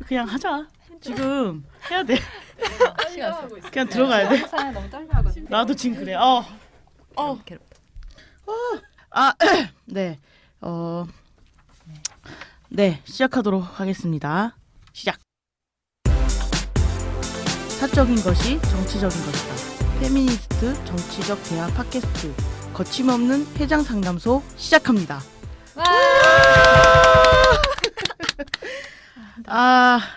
그냥 하자. 지금 해야 돼. 시간 그냥 들어가야 돼. 사연 너무 떨려하거든요. 나도 지금 그래. 괴롭다. 네. 네, 시작하도록 하겠습니다. 시작. 사적인 것이 정치적인 것이다. 페미니스트 정치적 대화 팟캐스트 거침없는 해장 상담소 시작합니다.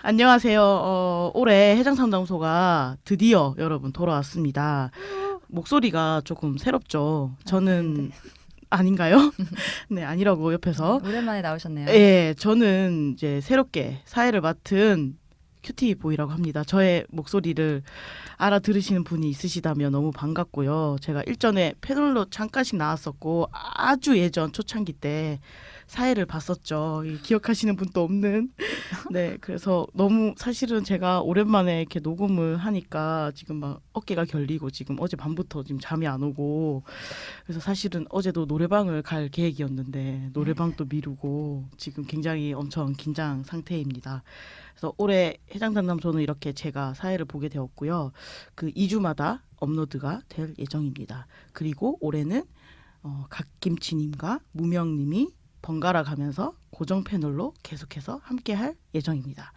안녕하세요. 올해 해장 상담소가 드디어 여러분 돌아왔습니다. 목소리가 조금 새롭죠. 저는 아닌가요? 네, 아니라고 옆에서. 오랜만에 나오셨네요. 예, 저는 이제 새롭게 사회를 맡은 큐티 보이라고 합니다. 저의 목소리를 알아들으시는 분이 있으시다면 너무 반갑고요. 제가 일전에 패널로 잠깐씩 나왔었고 아주 예전 초창기 때 사회를 봤었죠. 기억하시는 분도 없는. 네, 그래서 너무 사실은 제가 오랜만에 이렇게 녹음을 하니까 지금 막 어깨가 결리고 지금 어제 밤부터 지금 잠이 안 오고 그래서 사실은 어제도 노래방을 갈 계획이었는데 노래방도 미루고 지금 굉장히 엄청 긴장 상태입니다. 그래서 올해 해장상담소는 이렇게 제가 사회를 보게 되었고요. 그 2주마다 업로드가 될 예정입니다. 그리고 올해는 갓김치님과 무명님이 번갈아 가면서 고정 패널로 계속해서 함께할 예정입니다.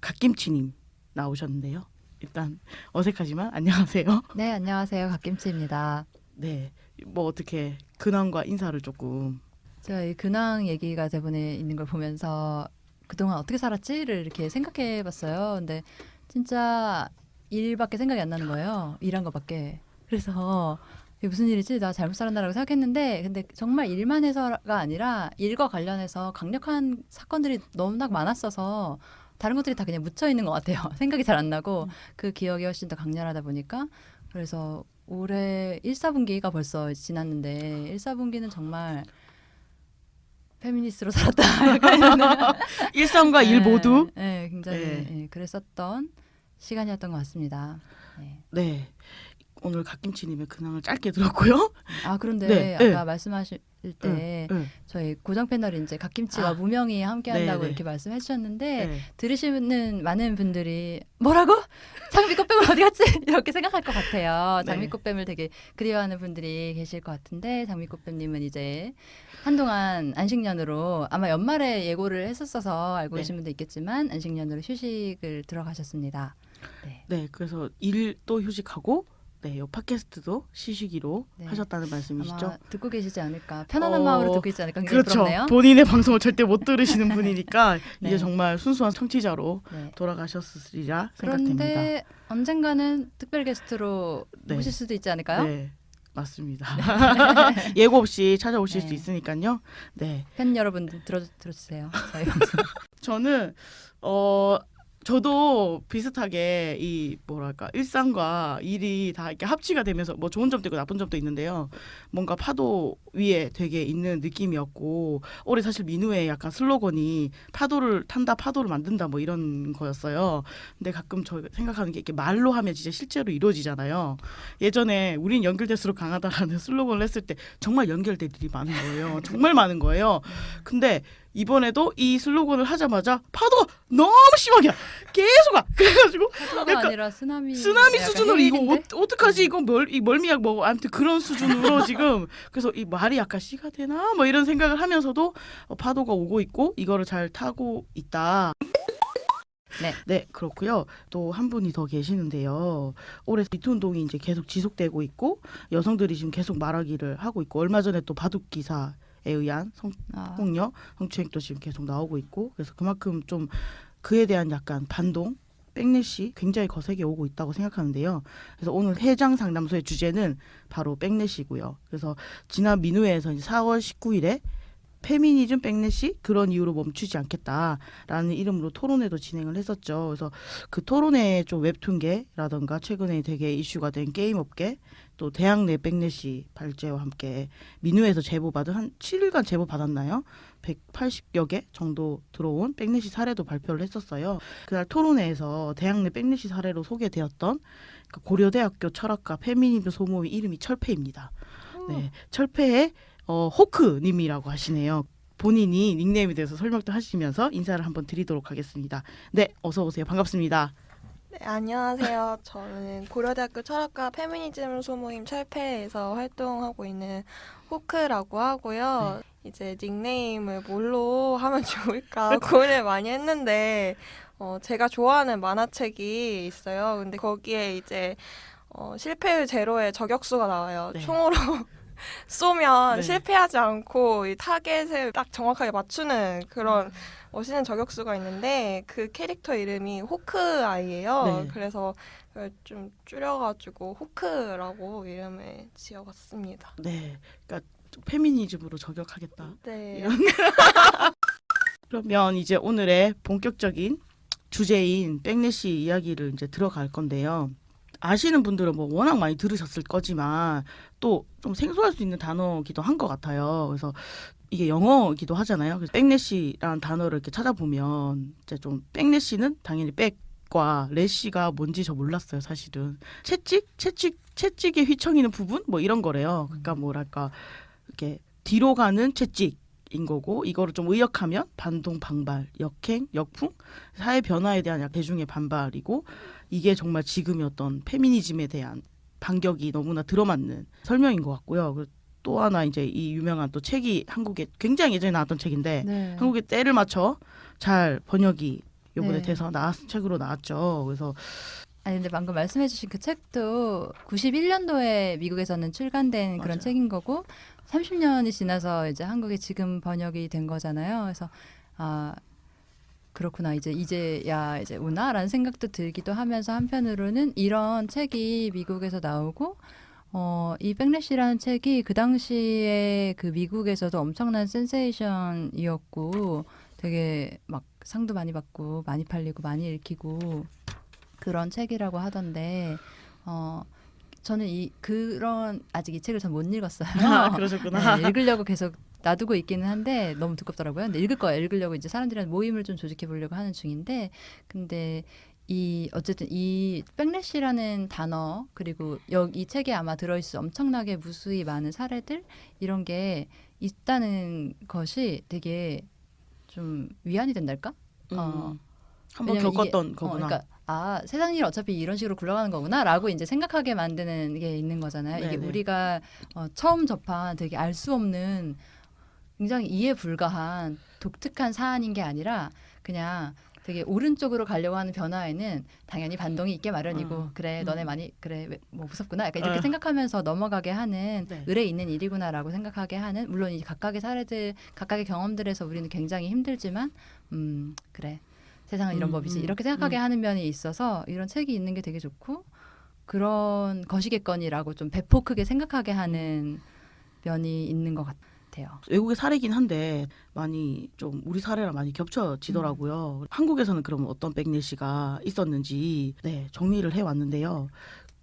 갓김치님 나오셨는데요. 일단 어색하지만 안녕하세요. 네, 안녕하세요. 갓김치입니다. 네, 뭐 어떻게 근황과 인사를 조금. 제가 이 근황 얘기가 대본에 있는 걸 보면서 그동안 어떻게 살았지를 이렇게 생각해봤어요. 근데 진짜 일밖에 생각이 안 나는 거예요. 일한 것밖에. 그래서 이게 무슨 일이지? 나 잘못 살았나라고 생각했는데 근데 정말 일만 해서가 아니라 일과 관련해서 강력한 사건들이 너무나 많았어서 다른 것들이 다 그냥 묻혀 있는 것 같아요. 생각이 잘 안 나고 그 기억이 훨씬 더 강렬하다 보니까 그래서 올해 1, 4분기가 벌써 지났는데 1, 4분기는 정말 페미니스트로 살았다. 약간 일상과 일 모두. 네, 굉장히 네. 그랬었던 시간이었던 것 같습니다. 네. 네. 오늘 갓김치님의 근황을 짧게 들었고요. 아 그런데 네, 아까 네. 말씀하실 때 네. 저희 고정 패널이 이제 갓김치와 무명이 함께한다고 네, 네. 이렇게 말씀해 주셨는데 네. 들으시는 많은 분들이 뭐라고? 장미꽃뱀을 어디 갔지? 이렇게 생각할 것 같아요. 네. 장미꽃뱀을 되게 그리워하는 분들이 계실 것 같은데 장미꽃뱀님은 이제 한동안 안식년으로 아마 연말에 예고를 했었어서 알고 네. 계신 분도 있겠지만 안식년으로 휴식을 들어가셨습니다. 네. 네, 그래서 일도 휴식하고 네, 요 팟캐스트도 쉬시기로 네. 하셨다는 말씀이시죠? 아마 듣고 계시지 않을까 편안한 마음으로 듣고 있지 않을까 굉장히 그렇죠. 부럽네요. 본인의 방송을 절대 못 들으시는 분이니까 네. 이제 정말 순수한 청취자로 네. 돌아가셨으리라 생각됩니다. 그런데 언젠가는 특별 게스트로 네. 모실 수도 있지 않을까요? 네, 맞습니다. 예고 없이 찾아오실 네. 수 있으니까요. 네, 팬 여러분 들어주세요. 저희 방송. 저는 저도 비슷하게 이 뭐랄까 일상과 일이 다 이렇게 합치가 되면서 뭐 좋은 점도 있고 나쁜 점도 있는데요. 뭔가 파도 위에 되게 있는 느낌이었고 올해 사실 민우의 약간 슬로건이 파도를 탄다 파도를 만든다 뭐 이런 거였어요. 근데 가끔 저 생각하는 게 이렇게 말로 하면 진짜 실제로 이루어지잖아요. 예전에 우린 연결될수록 강하다라는 슬로건을 했을 때 정말 연결될 일이 많은 거예요. 정말 많은 거예요. 근데 이번에도 이 슬로건을 하자마자 파도가 너무 심하게 계속 와. 그래가지고 파도가 약간 아니라 쓰나미 수준으로 이거 헬기인데? 어떡하지 이거 이 멀미약 뭐 아무튼 그런 수준으로 지금 그래서 이 말이 약간 씨가 되나 뭐 이런 생각을 하면서도 파도가 오고 있고 이거를 잘 타고 있다. 네, 그렇고요. 또 한 분이 더 계시는데요. 올해 미투 운동이 이제 계속 지속되고 있고 여성들이 지금 계속 말하기를 하고 있고 얼마 전에 또 바둑 기사에 의한 성폭력, 성추행도 지금 계속 나오고 있고 그래서 그만큼 좀 그에 대한 약간 반동, 백래시 굉장히 거세게 오고 있다고 생각하는데요. 그래서 오늘 해장 상담소의 주제는 바로 백래시고요. 그래서 지난 민우회에서 이제 4월 19일에 페미니즘 백래시 그런 이유로 멈추지 않겠다라는 이름으로 토론회도 진행을 했었죠. 그래서 그 토론회에 좀 웹툰계라던가 최근에 되게 이슈가 된 게임업계 또 대학 내 백래시 발제와 함께 민우에서 제보받은 한 7일간 제보받았나요? 180여 개 정도 들어온 백래시 사례도 발표를 했었어요. 그날 토론회에서 대학 내 백래시 사례로 소개되었던 그 고려대학교 철학과 페미니즘 소모의 이름이 철폐입니다. 네, 철폐의 호크님이라고 하시네요. 본인이 닉네임에 대해서 설명도 하시면서 인사를 한번 드리도록 하겠습니다. 네, 어서 오세요. 반갑습니다. 네, 안녕하세요. 저는 고려대학교 철학과 페미니즘 소모임 철폐에서 활동하고 있는 호크라고 하고요. 이제 닉네임을 뭘로 하면 좋을까 고민을 많이 했는데 제가 좋아하는 만화책이 있어요. 근데 거기에 이제 실패율 제로의 저격수가 나와요. 네. 총으로 쏘면 네. 실패하지 않고 이 타겟을 딱 정확하게 맞추는 그런 멋있는 저격수가 있는데 그 캐릭터 이름이 호크아이예요. 네. 그래서 그걸 좀 줄여가지고 호크라고 이름을 지어봤습니다. 네, 그러니까 페미니즘으로 저격하겠다. 네. 이런. 그러면 이제 오늘의 본격적인 주제인 백래시 이야기를 이제 들어갈 건데요. 아시는 분들은 뭐 워낙 많이 들으셨을 거지만 또 좀 생소할 수 있는 단어기도 한 것 같아요. 그래서 이게 영어이기도 하잖아요. 그래서 백래시라는 단어를 이렇게 찾아보면 이제 좀 백래시는 당연히 백과 래시가 뭔지 저 몰랐어요, 사실은. 채찍에 휘청이는 부분 뭐 이런 거래요. 그러니까 뭐랄까 이렇게 뒤로 가는 채찍인 거고 이거를 좀 의역하면 반동, 방발, 역행, 역풍, 사회 변화에 대한 대중의 반발이고 이게 정말 지금의 어떤 페미니즘에 대한 반격이 너무나 들어맞는 설명인 것 같고요. 그리고 또 하나 이제 이 유명한 또 책이 한국에 굉장히 예전에 나왔던 책인데 네. 한국에 때를 맞춰 잘 번역이 요번에 네. 돼서 책으로 나왔죠. 그래서 아니 근데 방금 말씀해주신 그 책도 91년도에 미국에서는 출간된 그런 맞아요. 책인 거고 30년이 지나서 이제 한국에 지금 번역이 된 거잖아요. 그래서 아 그렇구나 이제야 이제 오나라는 생각도 들기도 하면서 한편으로는 이런 책이 미국에서 나오고 이 백래시라는 책이 그 당시에 그 미국에서도 엄청난 센세이션이었고 되게 막 상도 많이 받고 많이 팔리고 많이 읽히고 그런 책이라고 하던데 저는 그런 아직 이 책을 전 못 읽었어요. 그러셨구나. 네, 읽으려고 계속 놔두고 있기는 한데 너무 두껍더라고요. 근데 읽을 거예요. 읽으려고 이제 사람들이랑 모임을 좀 조직해 보려고 하는 중인데 근데 어쨌든 이 백래시라는 단어 그리고 이 책에 아마 들어있을 엄청나게 무수히 많은 사례들 이런 게 있다는 것이 되게 좀 위안이 된달까? 한번 왜냐면 겪었던 거구나. 그러니까 세상 일 어차피 이런 식으로 굴러가는 거구나라고 이제 생각하게 만드는 게 있는 거잖아요. 이게 네네. 우리가 처음 접한 되게 알 수 없는 굉장히 이해 불가한 독특한 사안인 게 아니라 그냥 되게 오른쪽으로 가려고 하는 변화에는 당연히 반동이 있게 마련이고 그래 너네 많이 그래 뭐 무섭구나 약간 이렇게 생각하면서 넘어가게 하는 네. 의뢰 있는 일이구나라고 생각하게 하는 물론 이 각각의 사례들 각각의 경험들에서 우리는 굉장히 힘들지만 그래 세상은 이런 법이지 이렇게 생각하게 하는 면이 있어서 이런 책이 있는 게 되게 좋고 그런 거시겠거니라고 좀 배포 크게 생각하게 하는 면이 있는 것 같아요. 외국의 사례긴 한데 많이 좀 우리 사례랑 많이 겹쳐지더라고요. 한국에서는 그럼 어떤 백래시가 있었는지 정리를 해왔는데요.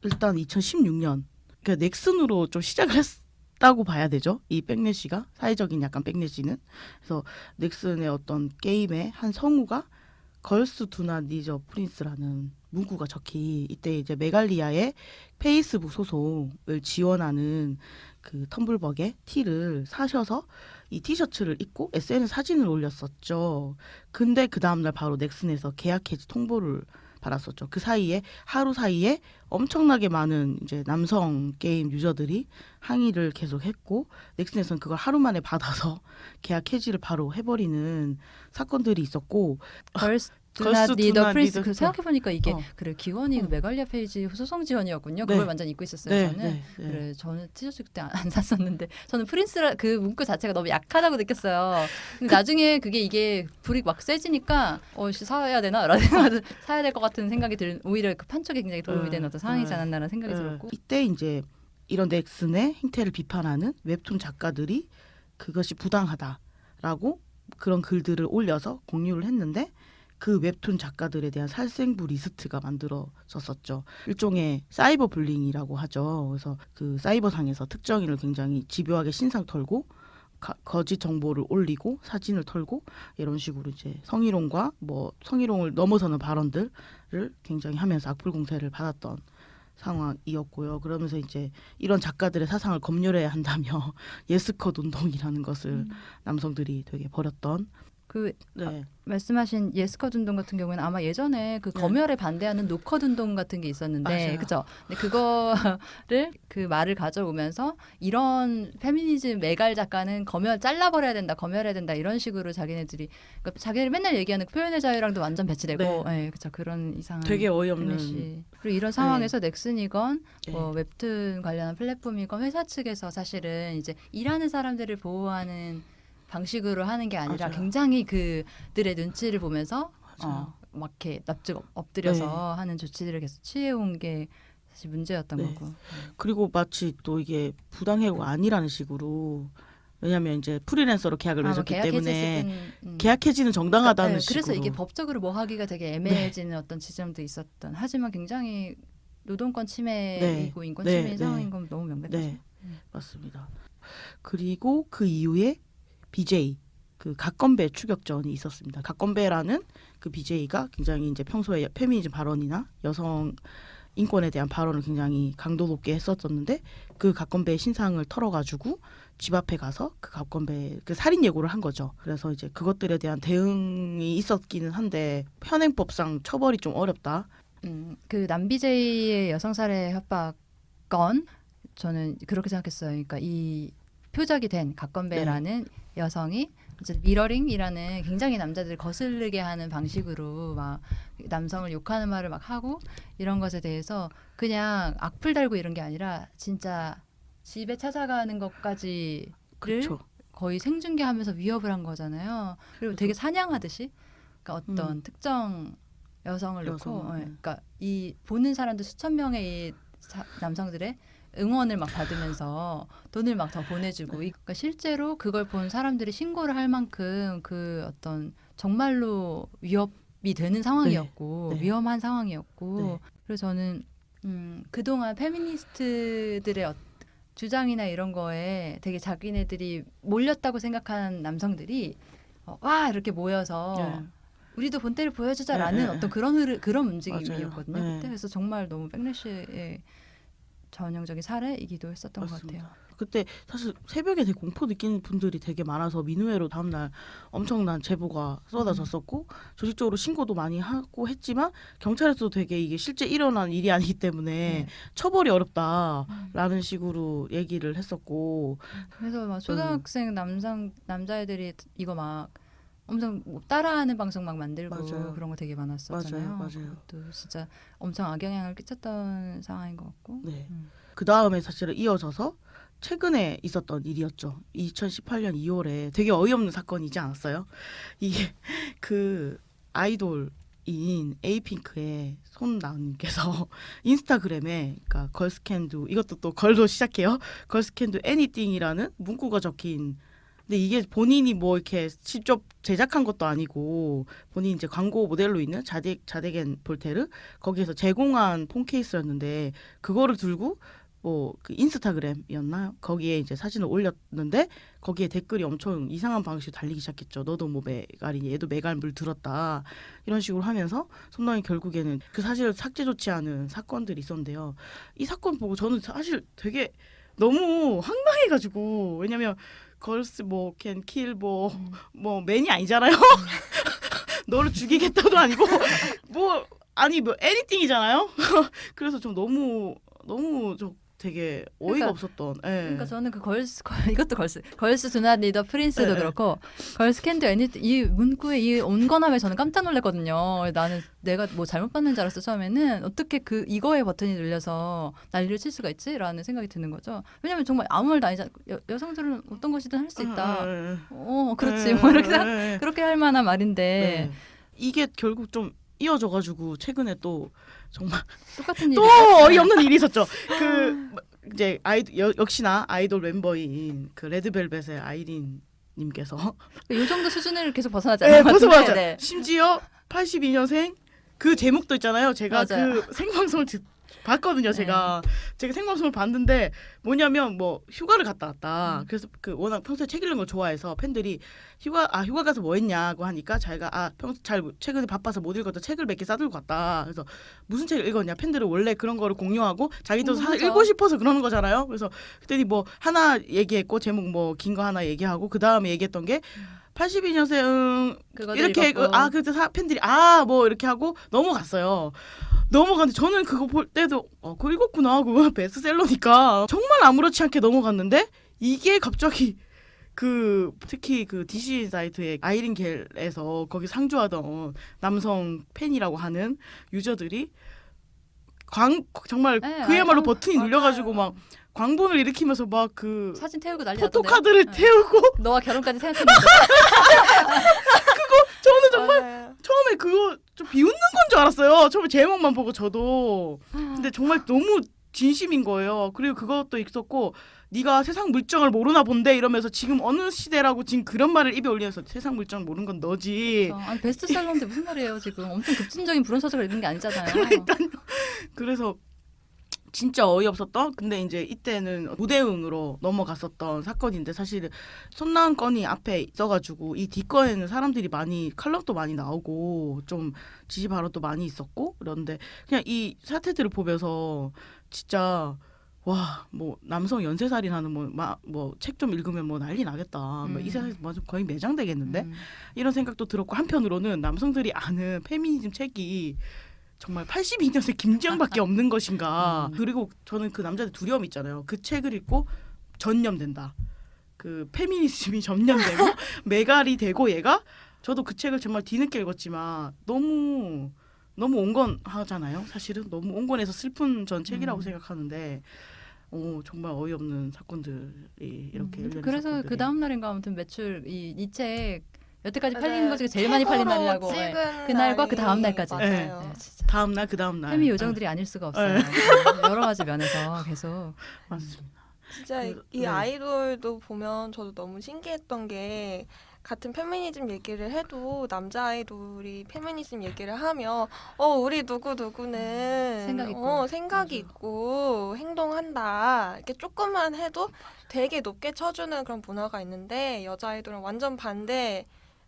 일단 2016년 그러니까 넥슨으로 좀 시작을 했다고 봐야 되죠. 이 백래시가 사회적인 약간 백래시는 그래서 넥슨의 어떤 게임의 한 성우가 걸스 두나 니저 프린스라는 문구가 적힌 이때 이제 메갈리아의 페이스북 소송을 지원하는 그 텀블벅의 티를 사셔서 이 티셔츠를 입고 SNS 사진을 올렸었죠. 근데 그 다음날 바로 넥슨에서 계약 해지 통보를 받았었죠. 그 사이에 하루 사이에 엄청나게 많은 이제 남성 게임 유저들이 항의를 계속했고 넥슨에서는 그걸 하루 만에 받아서 계약 해지를 바로 해버리는 사건들이 있었고 걸스 걸스 두나 니더 두나 프린스 니더 생각해보니까 이게 그래 기원이 그 어. 메갈리아 페이지 소송 지원이었군요. 네. 그걸 완전 잊고 있었어요. 저는 그래 저는 티셔츠 그때 안 샀었는데 저는 프린스라 그 문구 자체가 너무 약하다고 느꼈어요. 근데 나중에 이게 불이 막 세지니까 사야 되나? 라는 사야 될 것 같은 생각이 드는 오히려 그 판촉에 굉장히 도움이 되는 어떤 상황이지 않았나라는 생각이 들었고 이때 이제 이런 넥슨의 행태를 비판하는 웹툰 작가들이 그것이 부당하다라고 그런 글들을 올려서 공유를 했는데 그 웹툰 작가들에 대한 살생부 리스트가 만들어졌었죠. 일종의 사이버 불링이라고 하죠. 그래서 그 사이버상에서 특정인을 굉장히 집요하게 신상 털고 거짓 정보를 올리고 사진을 털고 이런 식으로 이제 성희롱과 뭐 성희롱을 넘어서는 발언들을 굉장히 하면서 악플 공세를 받았던 상황이었고요. 그러면서 이제 이런 작가들의 사상을 검열해야 한다며 예스컷 운동이라는 것을 남성들이 되게 벌였던 그 네. 말씀하신 예스컷 운동 같은 경우는 아마 예전에 그 네. 검열에 반대하는 노컷 운동 같은 게 있었는데, 맞아요. 그죠? 근데 그거를 그 말을 가져오면서 이런 페미니즘 매갈 작가는 검열 잘라버려야 된다, 검열해야 된다 이런 식으로 자기네들이 그러니까 자기네들 맨날 얘기하는 그 표현의 자유랑도 완전 배치되고, 네, 그죠? 그런 이상한 되게 어이없는 플래시. 그리고 이런 상황에서 넥슨이건 뭐 웹툰 관련한 플랫폼이건 회사 측에서 사실은 이제 일하는 사람들을 보호하는 방식으로 하는 게 아니라 맞아요. 굉장히 그들의 눈치를 보면서 맞아요. 막 이렇게 납작 엎드려서 하는 조치들을 계속 취해온 게 사실 문제였던 네. 거고. 그리고 마치 또 이게 부당해고가 아니라는 식으로 왜냐하면 이제 프리랜서로 계약을 맺었기 때문에 계약 해지는 정당하다는 그러니까, 그래서 식으로 이게 법적으로 뭐 하기가 되게 애매해지는 어떤 지점도 있었던. 하지만 굉장히 노동권 침해이고 인권 침해인 상황인 건 너무 명백하죠. 네, 맞습니다. 그리고 그 이후에 BJ 그 갓건배 추격전이 있었습니다. 갓건배라는 그 BJ가 굉장히 이제 평소에 페미니즘 발언이나 여성 인권에 대한 발언을 굉장히 강도 높게 했었었는데 그 갓건배의 신상을 털어가지고 집 앞에 가서 그 갓건배 그 살인 예고를 한 거죠. 그래서 이제 그것들에 대한 대응이 있었기는 한데 현행법상 처벌이 좀 어렵다. 그 남비제이의 여성살해 협박건 저는 그렇게 생각했어요. 그러니까 이 표적이 된 갓건배라는 여성이 이제 미러링이라는 굉장히 남자들 거슬리게 하는 방식으로 막 남성을 욕하는 말을 막 하고 이런 것에 대해서 그냥 악플 달고 이런 게 아니라 진짜 집에 찾아가는 것까지를 그렇죠. 거의 생중계하면서 위협을 한 거잖아요. 그리고 되게 사냥하듯이 그러니까 어떤 특정 여성을 놓고 그러니까 이 보는 사람들 수천 명의 이 남성들의 응원을 막 받으면서 돈을 막 더 보내주고 그러니까 실제로 그걸 본 사람들이 신고를 할 만큼 그 어떤 정말로 위협이 되는 상황이었고 위험한 상황이었고 그래서 저는 그동안 페미니스트들의 주장이나 이런 거에 되게 자기네들이 몰렸다고 생각하는 남성들이 와 이렇게 모여서 우리도 본때를 보여주자라는 어떤 그런 움직임이었거든요. 그때 그래서 정말 너무 백래시의 전형적인 사례이기도 했었던 맞습니다. 것 같아요. 그때 사실 새벽에 되게 공포 느끼는 분들이 되게 많아서 민우회로 다음날 엄청난 제보가 쏟아졌었고 조직적으로 신고도 많이 하고 했지만 경찰에서도 되게 이게 실제 일어난 일이 아니기 때문에 처벌이 어렵다라는 식으로 얘기를 했었고 그래서 막 초등학생 남자애들이 이거 막 엄청 뭐 따라하는 방송 막 만들고 맞아요. 그런 거 되게 많았었잖아요. 맞아요. 또 진짜 엄청 악영향을 끼쳤던 상황인 것 같고. 네. 그 다음에 사실은 이어져서 최근에 있었던 일이었죠. 2018년 2월에 되게 어이없는 사건이지 않았어요? 이게 그 아이돌인 에이핑크의 손나은님께서 인스타그램에 그러니까 걸스캔도 이것도 또 걸로 시작해요. 걸스캔도 애니띵이라는 문구가 적힌 근데 이게 본인이 뭐 이렇게 직접 제작한 것도 아니고 본인이 이제 광고 모델로 있는 자데겐 볼테르 거기에서 제공한 폰 케이스였는데 그거를 들고 뭐 그 인스타그램이었나요? 거기에 이제 사진을 올렸는데 거기에 댓글이 엄청 이상한 방식으로 달리기 시작했죠. 너도 뭐 메갈이니 얘도 메갈 물 들었다 이런 식으로 하면서 손나은이 결국에는 그 사실을 삭제 조치하는 사건들이 있었는데요. 이 사건 보고 저는 사실 되게 너무 황당해가지고 왜냐면 걸스 뭐 캔 킬 뭐 맨이 아니잖아요. 너를 죽이겠다도 아니고 뭐 아니 뭐 애니띵이잖아요. 그래서 좀 너무 좀 되게 어이가 없었던. 그러니까 저는 그 이것도 걸스 두낫 리더 프린스도 그렇고 걸스 캔도 애니띵 이 문구의 이 온건함에 저는 깜짝 놀랐거든요. 나는 내가 뭐 잘못 봤는 줄 알았어 처음에는 어떻게 그 이거에 버튼이 눌려서 난리를 칠 수가 있지라는 생각이 드는 거죠. 왜냐면 정말 아무 말도 아니잖아. 여성들은 어떤 것이든 할 수 있다. 그렇지 뭐 이렇게 그렇게 할 만한 말인데 이게 결국 좀 이어져가지고 최근에 또 정말 똑같은 또 일이 어이없는 일이 있었죠. 그 이제 역시나 아이돌 멤버인 그 레드벨벳의 아이린 님께서 이 정도 수준을 계속 벗어나지 않는 것 벗어나죠. 같은데 심지어 82년생 그 제목도 있잖아요. 제가 맞아요. 그 생방송을 봤거든요. 제가 생방송을 봤는데 뭐냐면 뭐 휴가를 갔다 왔다. 그래서 그 워낙 평소에 책 읽는 걸 좋아해서 팬들이 휴가 가서 뭐 했냐고 하니까 자기가 평소 최근에 바빠서 못 읽었던 책을 몇 개 싸들고 갔다. 그래서 무슨 책을 읽었냐. 팬들은 원래 그런 거를 공유하고 자기도 사실 맞아. 읽고 싶어서 그러는 거잖아요. 그래서 그랬더니 뭐 하나 얘기했고 제목 뭐 긴 거 하나 얘기하고 그 다음에 얘기했던 게 82년생 그거도 이렇게 읽었고. 그때 팬들이 뭐 이렇게 하고 넘어갔어요. 넘어갔는데 저는 그거 볼 때도 그거 읽었구나. 그거 베스트셀러니까 정말 아무렇지 않게 넘어갔는데 이게 갑자기 특히 그 DC 사이트의 아이린 겔에서 거기 상주하던 남성 팬이라고 하는 유저들이 정말 네, 그야말로 아유, 버튼이 맞아요. 눌려가지고 막 광분을 일으키면서 막 그 사진 태우고 난리 났던데. 포토카드를 태우고 너와 결혼까지 생각했는데. 저는 정말 맞아요. 처음에 그거 좀 비웃는 건 줄 알았어요. 처음에 제목만 보고 저도. 근데 정말 너무 진심인 거예요. 그리고 그것도 있었고 네가 세상 물정을 모르나 본데 이러면서 지금 어느 시대라고 지금 그런 말을 입에 올리면서 세상 물정을 모르는 건 너지. 아니 베스트셀러인데 무슨 말이에요 지금. 엄청 급진적인 불온 소설을 읽는 게 아니잖아요. 그러니까요. 그래서 진짜 어이없었던 근데 이제 이때는 무대응으로 넘어갔었던 사건인데 사실 손나은 건이 앞에 있어가지고 이 뒷건에는 사람들이 많이 칼럼도 많이 나오고 좀 지지 발언도 많이 있었고 그런데 그냥 이 사태들을 보면서 진짜 와 뭐 남성 연쇄살인하는 뭐 책 좀 읽으면 뭐 난리 나겠다. 뭐 이 세상에서 뭐 거의 매장되겠는데 이런 생각도 들었고 한편으로는 남성들이 아는 페미니즘 책이 정말 82년생 김지영밖에 없는 것인가. 그리고 저는 그 남자들 두려움 있잖아요. 그 책을 읽고 전념된다. 그 페미니즘이 전념되고 메갈이 되고 얘가 저도 그 책을 정말 뒤늦게 읽었지만 너무 온건하잖아요. 사실은 너무 온건해서 슬픈 전 책이라고 생각하는데 정말 어이없는 사건들이 이렇게 열리는 그래서 사건들이. 그 다음 날인가 아무튼 매출 이 책 여태까지 맞아요. 팔리는 것 중에 제일 많이 팔린 최고로 날이라고. 찍은 그날과 그 다음 날이 날까지. 맞아요. 네, 진짜. 다음 날 페미 요정들이 아닐 수가 없어요. 여러 가지 면에서 계속. 맞습니다. 진짜 이 네. 아이돌도 보면 저도 너무 신기했던 게 같은 페미니즘 얘기를 해도 남자 아이돌이 페미니즘 얘기를 하면 우리 누구누구는 생각 있고. 생각이 맞아. 있고 행동한다 이렇게 조금만 해도 되게 높게 쳐주는 그런 문화가 있는데 여자 아이돌은 완전 반대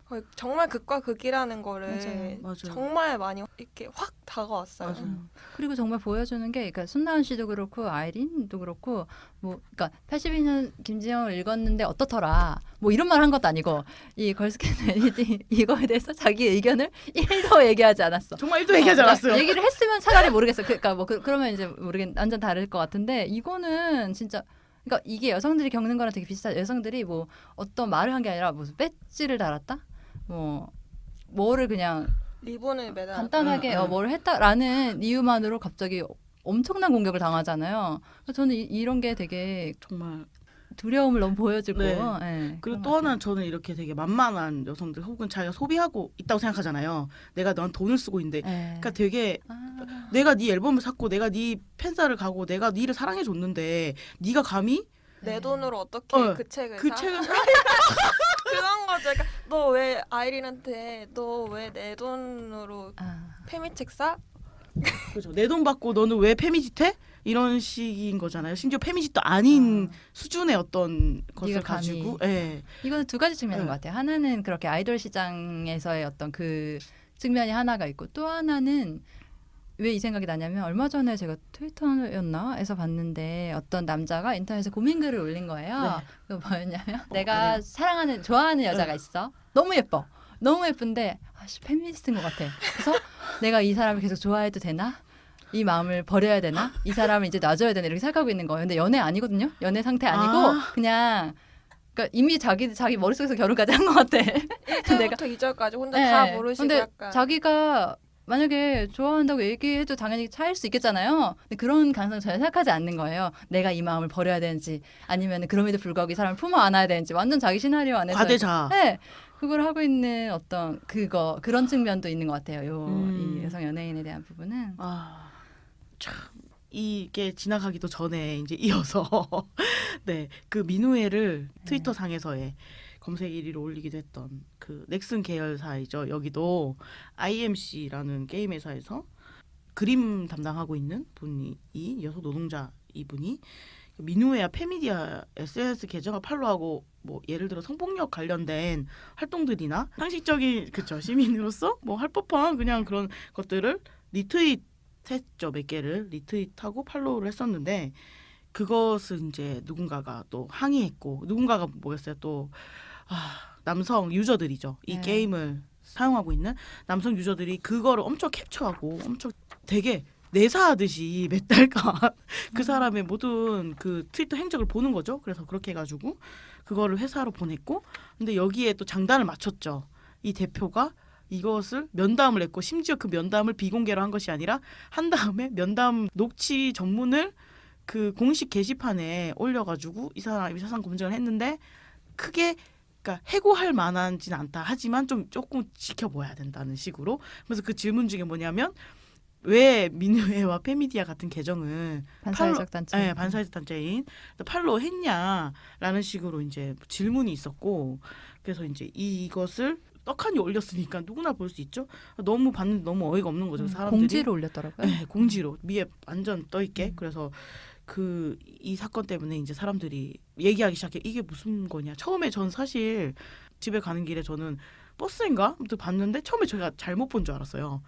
거의 정말 극과 극이라는 거를 맞아요. 정말 많이 이렇게 확 다가왔어요. 맞아요. 그리고 정말 보여주는 게, 그러니까 손나은 씨도 그렇고 아이린도 그렇고, 뭐, 그러니까 82년 김지영을 읽었는데 어떻더라, 뭐 이런 말 한 것도 아니고, 이 걸스캔 애니디 이거에 대해서 자기 의견을 1도 얘기하지 않았어. 정말 1도 얘기하지 그러니까 않았어요. 얘기를 했으면 차라리 모르겠어. 그러니까 뭐 그러면 이제 완전 다를 것 같은데, 이거는 진짜. 그러니까 이게 여성들이 겪는 거랑 되게 비슷한. 여성들이 뭐 어떤 말을 한 게 아니라 무슨 배지를 달았다, 뭐를 그냥 리본을 매달 간단하게 응. 뭘 했다라는 이유만으로 갑자기 엄청난 공격을 당하잖아요. 그래서 저는 이런 게 되게 정말. 두려움을 너무 보여주고. 네. 예, 그리고 그런 또 것 하나는 같아요. 저는 이렇게 되게 만만한 여성들 혹은 자기가 소비하고 있다고 생각하잖아요. 내가 넌 돈을 쓰고 있는데. 예. 그러니까 되게 아, 내가 네 앨범을 샀고 내가 네 팬사를 가고 내가 네를 사랑해 줬는데 네가 감히 내 돈으로 어떻게 그 책을 그 사? 책을 그런 거죠. 그러니까 너 왜 아이린한테 너 왜 내 돈으로 아. 페미책 사? 그죠. 내 돈 받고 너는 왜 페미짓해? 이런 식인 거잖아요. 심지어 페미짓도 아닌 수준의 어떤 것을 네가 감히. 가지고 예. 이거는 두 가지 측면인 네. 것 같아요. 하나는 그렇게 아이돌 시장에서의 어떤 그 측면이 하나가 있고, 또 하나는 왜 이 생각이 나냐면, 얼마 전에 제가 트위터였나에서 봤는데 어떤 남자가 인터넷에 고민글을 올린 거예요. 네. 그거 뭐였냐면, 내가 아니요. 좋아하는 여자가 네. 있어. 너무 예뻐. 너무 예쁜데 페미니스트인 것 같아. 그래서 내가 이 사람을 계속 좋아해도 되나? 이 마음을 버려야 되나? 이 사람을 이제 놔줘야 되나? 이렇게 생각하고 있는 거예요. 근데 연애 아니거든요. 연애 상태 아니고 그냥, 그러니까 이미 자기 머릿속에서 결혼까지 한 것 같아. 내가 1절부터 2절까지 혼자 네. 다 모르시고 근데 약간 자기가 만약에 좋아한다고 얘기해도 당연히 차일 수 있겠잖아요. 근데 그런 가능성 전혀 생각하지 않는 거예요. 내가 이 마음을 버려야 되는지, 아니면 그럼에도 불구하고 이 사람을 품어 안아야 되는지, 완전 자기 시나리오 안에서 과대자. 네, 그걸 하고 있는 어떤 그런 측면도 있는 것 같아요. 이 여성 연예인에 대한 부분은. 참 이게 지나가기도 전에 이제 이어서 네, 그 민우회를 트위터 상에서의 검색 1위로 올리기도 했던 그 넥슨 계열사이죠. 여기도 IMC라는 게임 회사에서 그림 담당하고 있는 분이 여성 노동자 이분이 민우회와 페미디아 SNS 계정을 팔로우하고 뭐 예를 들어 성폭력 관련된 활동들이나 상식적인 그쵸 시민으로서 뭐 할 법한 그냥 그런 것들을 리트윗했죠. 몇 개를 리트윗하고 팔로우를 했었는데 그것을 이제 누군가가 또 항의했고 누군가가 뭐였어요 또 남성 유저들이죠. 이 네. 게임을 사용하고 있는 남성 유저들이 그거를 엄청 캡처하고 엄청 되게 내사하듯이 몇 달간 그 사람의 모든 그 트위터 행적을 보는 거죠. 그래서 그렇게 해가지고 그거를 회사로 보냈고 근데 여기에 또 장단을 맞췄죠. 이 대표가 이것을 면담을 했고 심지어 그 면담을 비공개로 한 것이 아니라 한 다음에 면담 녹취 전문을 그 공식 게시판에 올려가지고 이 사람이 사상 검증을 했는데 크게 그러니까 해고할 만한지는 않다. 하지만 좀 조금 지켜봐야 된다는 식으로. 그래서 그 질문 중에 뭐냐면 왜 민우회와 페미디아 같은 계정을 반사회적 단체. 네, 반사회적 단체인 팔로우 했냐라는 식으로 이제 질문이 있었고 그래서 이제 이것을 떡하니 올렸으니까 누구나 볼 수 있죠. 너무 봤는데 너무 어이가 없는 거죠. 사람들이 공지를 올렸더라고요. 네, 공지로 위에 완전 떠 있게. 그래서 이 사건 때문에 이제 사람들이 얘기하기 시작해. 이게 무슨 거냐. 처음에 전 사실 집에 가는 길에 저는 버스인가 아무튼 봤는데 처음에 제가 잘못 본 줄 알았어요.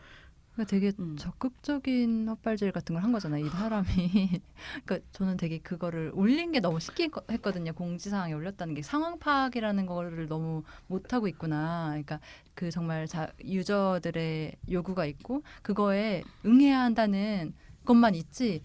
그러니까 되게 적극적인 헛발질 같은 걸 한 거잖아요. 이 사람이. 그러니까 저는 되게 그거를 올린 게 너무 신기했거든요. 공지사항에 올렸다는 게 상황 파악이라는 거를 너무 못하고 있구나. 그러니까 그 정말 유저들의 요구가 있고 그거에 응해야 한다는 것만 있지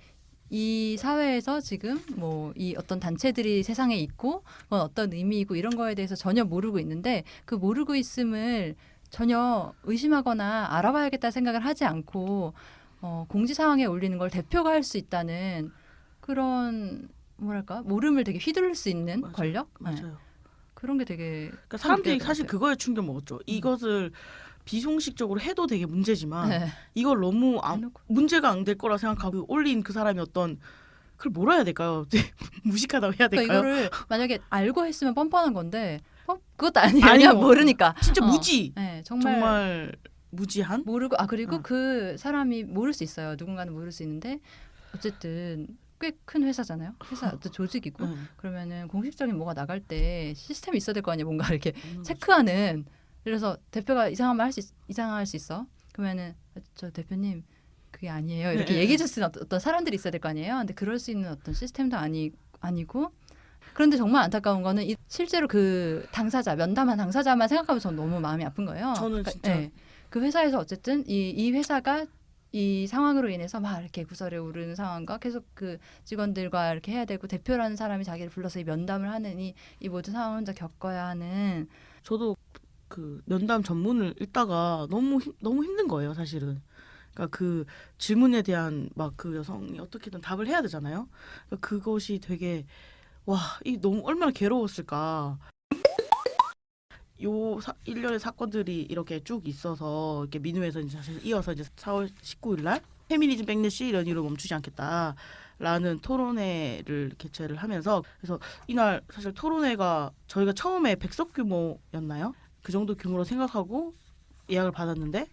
이 사회에서 지금 뭐 이 어떤 단체들이 세상에 있고 그건 어떤 의미이고 이런 거에 대해서 전혀 모르고 있는데 그 모르고 있음을 전혀 의심하거나 알아봐야겠다 생각을 하지 않고 공지사항에 올리는 걸 대표가 할 수 있다는 그런 뭐랄까 모름을 되게 휘둘릴 수 있는 맞아요. 권력? 맞아요. 네. 그런 게 되게 그러니까 사람들이 느껴야 사실 될 것 그거에 충격 먹었죠. 이것을 비송식적으로 해도 되게 문제지만 같아요. 네. 이걸 너무 대놓고. 문제가 안 될 거라 생각하고 올린 그 사람이 어떤 그걸 뭐라 해야 될까요? 무식하다고 해야 그러니까 될까요? 이거를 만약에 알고 했으면 뻔뻔한 건데 그것도 아니에요. 아니요. 그냥 모르니까. 진짜 무지. 네, 정말 무지한. 모르고 그리고 어. 그 사람이 모를 수 있어요. 누군가는 모를 수 있는데 어쨌든 꽤 큰 회사잖아요. 회사 어떤 조직이고 그러면은 공식적인 뭐가 나갈 때 시스템이 있어야 될 거 아니에요. 뭔가 이렇게 체크하는. 그래서 대표가 이상한 말 이상할 수 있어. 그러면은 저 대표님 그게 아니에요. 이렇게 네. 얘기해 줄 수 있는 어떤 사람들이 있어야 될 거 아니에요. 근데 그럴 수 있는 어떤 시스템도 아니고 그런데 정말 안타까운 거는 실제로 그 당사자 면담한 당사자만 생각하면 저는 너무 마음이 아픈 거예요. 저는 진짜 그 회사에서 어쨌든 이 회사가 이 상황으로 인해서 막 이렇게 구설에 오르는 상황과 계속 그 직원들과 이렇게 해야 되고 대표라는 사람이 자기를 불러서 이 면담을 하는 이 모든 상황을 혼자 겪어야 하는. 저도 그 면담 전문을 읽다가 너무 힘든 거예요, 사실은. 그러니까 그 질문에 대한 막 그 여성이 어떻게든 답을 해야 되잖아요. 그러니까 그것이 되게 이 너무 얼마나 괴로웠을까. 일련의 사건들이 이렇게 쭉 있어서 이렇게 민우에서 이제 사실 이어서 이제 4월 19일 날 페미니즘 백래시 이런 이유로 멈추지 않겠다라는 토론회를 개최를 하면서 그래서 이날 사실 토론회가 저희가 처음에 100석 규모였나요? 그 정도 규모로 생각하고 예약을 받았는데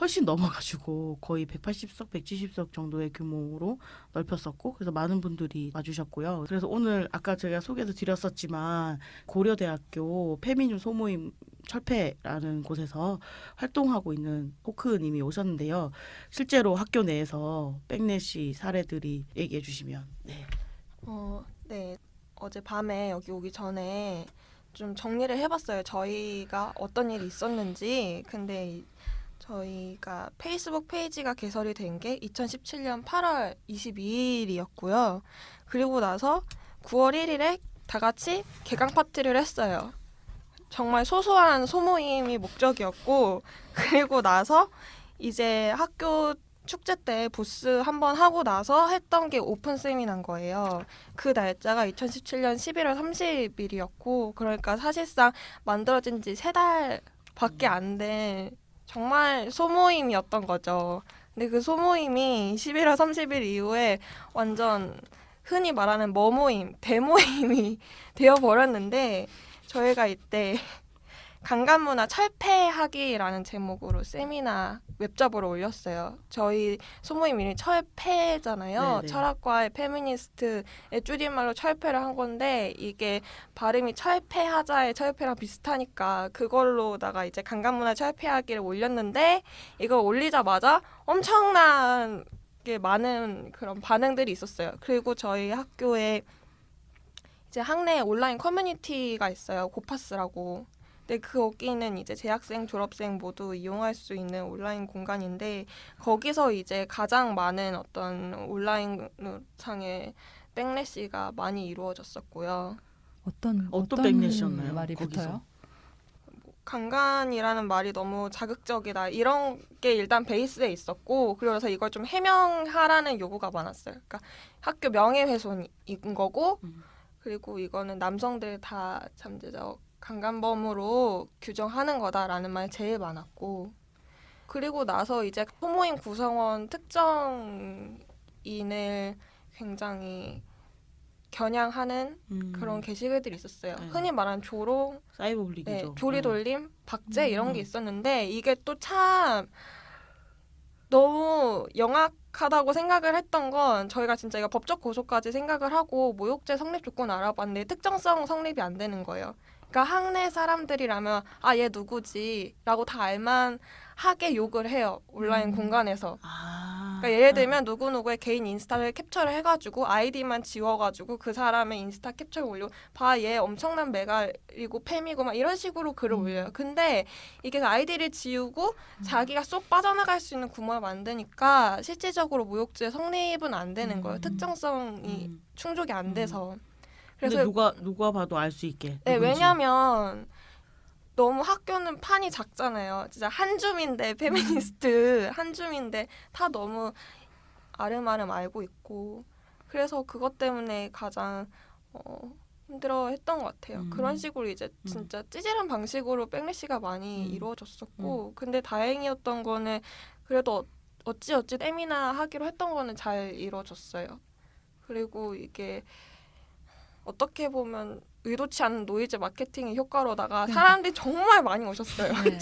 훨씬 넘어가지고 거의 180석, 170석 정도의 규모로 넓혔었고 그래서 많은 분들이 와주셨고요. 그래서 오늘 아까 제가 소개도 드렸었지만 고려대학교 페미니즘 소모임 철폐라는 곳에서 활동하고 있는 호크님이 오셨는데요. 실제로 학교 내에서 백래시 사례들이 얘기해 주시면. 네. 네. 어제 밤에 여기 오기 전에 좀 정리를 해봤어요. 저희가 어떤 일이 있었는지. 근데 저희가 페이스북 페이지가 개설이 된 게 2017년 8월 22일이었고요. 그리고 나서 9월 1일에 다 같이 개강 파티를 했어요. 정말 소소한 소모임이 목적이었고 그리고 나서 이제 학교 축제 때 부스 한번 하고 나서 했던 게 오픈 세미나인 거예요. 그 날짜가 2017년 11월 30일이었고 그러니까 사실상 만들어진 지 3달밖에 안 된 정말 소모임이었던 거죠. 근데 그 소모임이 11월 30일 이후에 완전 흔히 말하는 머모임, 대모임이 되어버렸는데 저희가 이때 강간문화 철폐하기라는 제목으로 세미나 웹잡으로 올렸어요. 저희 소모임 이름이 철폐잖아요. 네네. 철학과의 페미니스트의 줄임말로 철폐를 한 건데 이게 발음이 철폐하자의 철폐랑 비슷하니까 그걸로다가 이제 강간문화 철폐하기를 올렸는데 이걸 올리자마자 엄청난 게 많은 그런 반응들이 있었어요. 그리고 저희 학교에 이제 학내 온라인 커뮤니티가 있어요. 고파스라고. 근데 거기는 이제 재학생, 졸업생 모두 이용할 수 있는 온라인 공간인데 거기서 이제 가장 많은 어떤 온라인 상의 백래시가 많이 이루어졌었고요. 어떤 백래시였나요? 말이 거기서? 붙어요? 강간이라는 말이 너무 자극적이다. 이런 게 일단 베이스에 있었고 그래서 이걸 좀 해명하라는 요구가 많았어요. 그러니까 학교 명예훼손인 거고 그리고 이거는 남성들 다 잠재적 강간범으로 규정하는 거다라는 말이 제일 많았고 그리고 나서 이제 소모임 구성원 특정인을 굉장히 겨냥하는 그런 게시글들이 있었어요. 네. 흔히 말하는 조롱, 사이버 불리기죠. 네, 조리돌림, 박제 이런 게 있었는데 이게 또 참 너무 영악하다고 생각을 했던 건 저희가 진짜 이거 법적 고소까지 생각을 하고 모욕죄 성립 조건 알아봤는데 특정성 성립이 안 되는 거예요. 그러니까 학내 사람들이라면 아 얘 누구지 라고 다 알만 하게 욕을 해요. 온라인 공간에서. 그러니까 예를 들면 누구누구의 개인 인스타를 캡처를 해가지고 아이디만 지워가지고 그 사람의 인스타 capture 올리고 봐 얘 엄청난 메갈이고 팸이고 막 이런 식으로 글을 올려요. 근데 이게 아이디를 지우고 자기가 쏙 빠져나갈 수 있는 구멍을 만드니까 실질적으로 모욕죄 성립은 안 되는 거예요. 특정성이 충족이 안 돼서. 그래서 그래서 누가 봐도 알 수 있게. 네, 누군지. 왜냐면 너무 학교는 판이 작잖아요. 진짜 한 줌인데 페미니스트 한 줌인데 다 너무 아름아름 알고 있고 그래서 그것 때문에 가장 힘들어했던 것 같아요. 그런 식으로 이제 진짜 찌질한 방식으로 백래시가 많이 이루어졌었고 근데 다행이었던 거는 그래도 어찌 세미나 하기로 했던 거는 잘 이루어졌어요. 그리고 이게 어떻게 보면 의도치 않은 노이즈 마케팅의 효과로다가 사람들이 정말 많이 오셨어요. 네.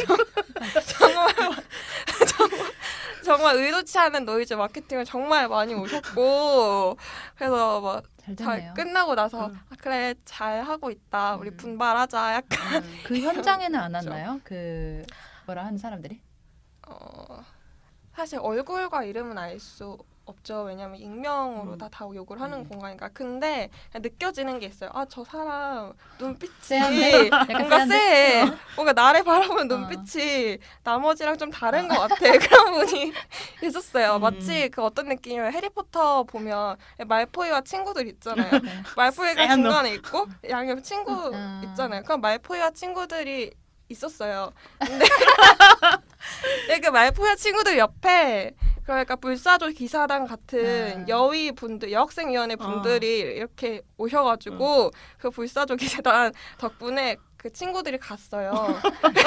정말 의도치 않은 노이즈 마케팅을 정말 많이 오셨고 그래서 뭐 잘 잘 됐네요. 끝나고 나서 아, 그래 잘 하고 있다 우리 분발하자 약간 그 현장에는 안 왔나요? 그 뭐라 하는 사람들이? 사실 얼굴과 이름은 알 수 없죠. 왜냐면 익명으로 다 욕을 하는 공간이니까. 근데 그냥 느껴지는 게 있어요. 아, 저 사람 눈빛이 쎄한데? 약간 뭔가 쎄한데? 쎄해. 뭔가 나를 바라보는 눈빛이 나머지랑 좀 다른 것 같아. 그런 분이 있었어요. 마치 그 어떤 느낌이면 해리포터 보면 말포이와 친구들 있잖아요. 네. 말포이가 쎄한 중간에 있고 양옆 친구 아. 있잖아요. 그럼 말포이와 친구들이 있었어요. 근데 그 말포야 친구들 옆에 그러니까 불사조 기사단 같은 여위 분들, 여학생위원회 분들이 이렇게 오셔가지고 그 불사조 기사단 덕분에 그 친구들이 갔어요.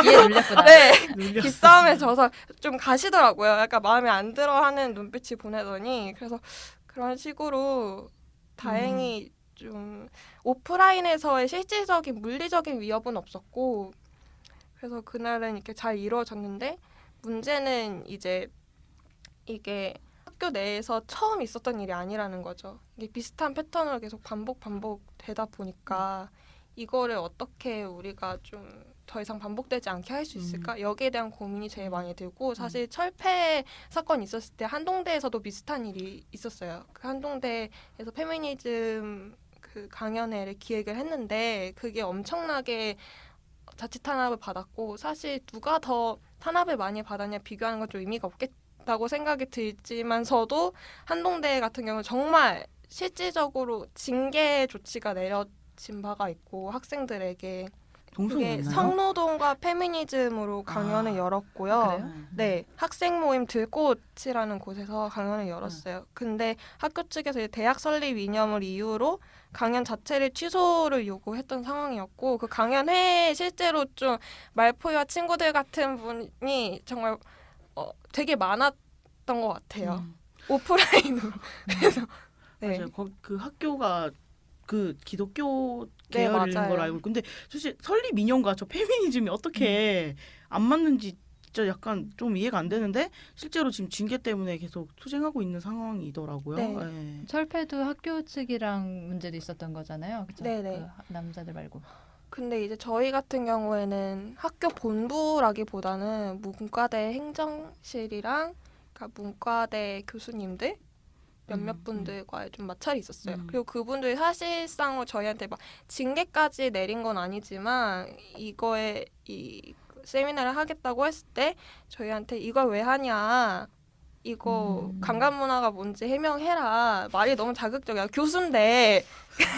이해 눌렸구나. 네, 눌렸어. 기싸움에 져서 좀 가시더라고요. 약간 마음에 안 들어하는 눈빛이 보내더니 그래서 그런 식으로 다행히 좀 오프라인에서의 실질적인 물리적인 위협은 없었고 그래서 그날은 이렇게 잘 이루어졌는데 문제는 이제 이게 학교 내에서 처음 있었던 일이 아니라는 거죠. 이게 비슷한 패턴으로 계속 반복되다 보니까 이거를 어떻게 우리가 좀 더 이상 반복되지 않게 할 수 있을까? 여기에 대한 고민이 제일 많이 들고 사실 철폐 사건이 있었을 때 한동대에서도 비슷한 일이 있었어요. 그 한동대에서 페미니즘 그 강연회를 기획을 했는데 그게 엄청나게 자칫 탄압을 받았고 사실 누가 더 탄압을 많이 받았냐 비교하는 건 좀 의미가 없겠다고 생각이 들지만서도 한동대 같은 경우는 정말 실질적으로 징계 조치가 내려진 바가 있고 학생들에게 동성이 그게 있나요? 성노동과 페미니즘으로 강연을 열었고요. 그래요? 네, 학생 모임 들꽃이라는 곳에서 강연을 열었어요. 근데 학교 측에서 이제 대학 설립 이념을 이유로 강연 자체를 취소를 요구했던 상황이었고 그 강연회에 실제로 좀 말포이와 친구들 같은 분이 정말 되게 많았던 것 같아요. 오프라인으로. 그래서 네. 맞아요. 그 학교가 그 기독교 네, 계열인 맞아요. 걸 알고 있고. 근데 사실 설립 인연과 저 페미니즘이 어떻게 안 맞는지 진짜 약간 좀 이해가 안 되는데 실제로 지금 징계 때문에 계속 투쟁하고 있는 상황이더라고요. 네. 예. 철폐도 학교 측이랑 문제도 있었던 거잖아요. 그죠? 네네. 그 남자들 말고. 근데 이제 저희 같은 경우에는 학교 본부라기보다는 문과대 행정실이랑 그러니까 문과대 교수님들 몇몇 분들과의 좀 마찰이 있었어요. 그리고 그분들이 사실상으로 저희한테 막 징계까지 내린 건 아니지만 이거에 이 세미나를 하겠다고 했을 때 저희한테 이걸 왜 하냐. 이거 강간 문화가 뭔지 해명해라. 말이 너무 자극적이야. 교수인데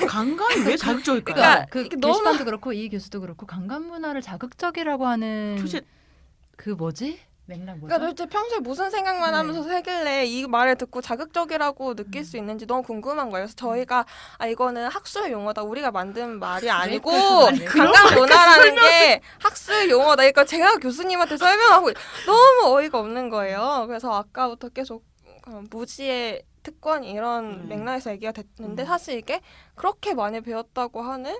강간이 왜 자극적일까요? 그러니까 그 이게 너무- 게시판도 그렇고 이 교수도 그렇고 강간 문화를 자극적이라고 하는 도대체 그 뭐지? 맥락 뭐죠? 그러니까 도대체 평소에 무슨 생각만 네. 하면서 살길래 이 말을 듣고 자극적이라고 느낄 수 있는지 너무 궁금한 거예요. 그래서 저희가 이거는 학술 용어다. 우리가 만든 말이 아니고 아니, 강간 문화라는 게 학술 용어다. 그러니까 제가 교수님한테 설명하고 너무 어이가 없는 거예요. 그래서 아까부터 계속 무지의 특권 이런 맥락에서 얘기가 됐는데 사실 이게 그렇게 많이 배웠다고 하는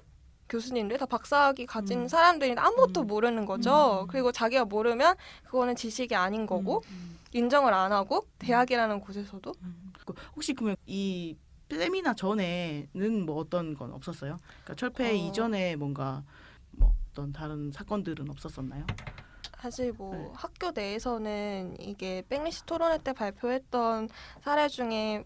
교수님들 다 박사학위 가진 사람들이 아무것도 모르는 거죠. 그리고 자기가 모르면 그거는 지식이 아닌 거고 인정을 안 하고 대학이라는 곳에서도 혹시 그러면 이 세미나 전에는 뭐 어떤 건 없었어요? 그러니까 철폐 이전에 뭔가 뭐 어떤 다른 사건들은 없었었나요? 사실 뭐 네. 학교 내에서는 이게 백리시 토론회 때 발표했던 사례 중에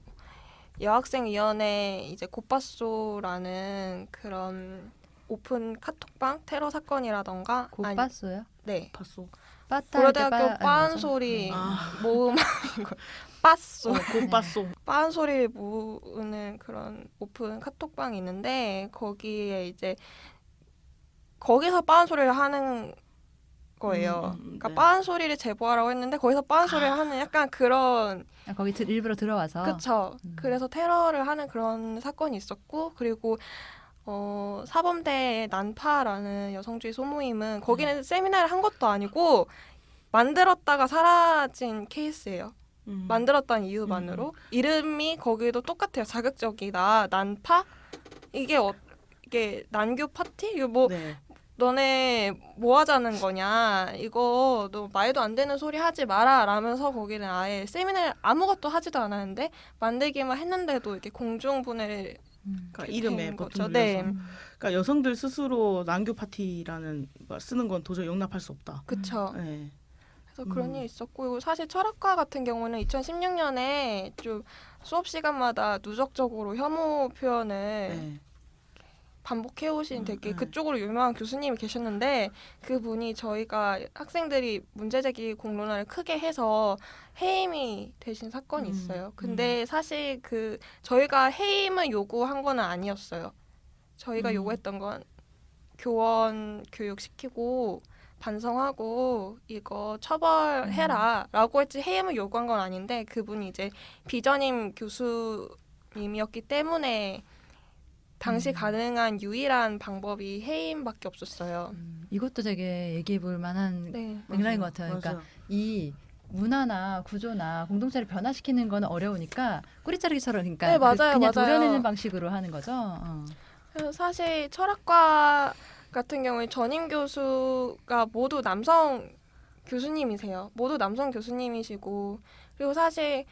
여학생위원회 이제 곧바쏘라는 그런 오픈 카톡방 테러 사건이라던가 곧바쏘요? 네. 봤어. 빠따 고려대학교 빠은소리 모음 빠쏘 곧 봤어. 빠은소리 모으는 그런 오픈 카톡방이 있는데 거기에 이제 거기서 빠은소리를 하는 거예요. 그러니까 네. 빠은소리를 제보하라고 했는데 거기서 빠은소리를 하는 약간 그런 거기 일부러 들어와서 그쵸. 그래서 테러를 하는 그런 사건이 있었고 그리고 사범대 난파라는 여성주의 소모임은 거기는 세미나를 한 것도 아니고 만들었다가 사라진 케이스예요. 만들었다는 이유만으로 이름이 거기도 똑같아요. 자극적이다. 난파? 이게 난교 파티? 이거 뭐 네. 너네 뭐 하자는 거냐. 이거 너 말도 안 되는 소리 하지 마라 라면서 거기는 아예 세미나를 아무것도 하지도 않았는데 만들기만 했는데도 이렇게 공중분해를 그러니까 이름에 된 버튼 거죠. 눌려서. 네. 그러니까 여성들 스스로 난교 파티라는 걸 쓰는 건 도저히 용납할 수 없다. 그쵸. 네. 그래서 그런 일이 있었고 사실 철학과 같은 경우는 2016년에 좀 수업 시간마다 누적적으로 혐오 표현을 네. 반복해오신 되게 네. 그쪽으로 유명한 교수님이 계셨는데 그분이 저희가 학생들이 문제제기 공론화를 크게 해서 해임이 되신 사건이 있어요. 근데 사실 저희가 해임을 요구한 건 아니었어요. 저희가 요구했던 건 교원 교육시키고 반성하고 이거 처벌해라 라고 했지 해임을 요구한 건 아닌데 그분이 이제 비전임 교수님이었기 때문에 당시 가능한 유일한 방법이 해임밖에 없었어요. 이것도 되게 얘기해 볼 만한 네. 맥락인 것 같아요. 그러니까 이 문화나 구조나 공동체를 변화시키는 건 어려우니까 꼬리자르기처럼 그러니까 네, 맞아요, 그냥 맞아요. 도려내는 방식으로 하는 거죠. 그래서 사실 철학과 같은 경우에 전임 교수가 모두 남성 교수님이세요. 모두 남성 교수님이시고 그리고 사실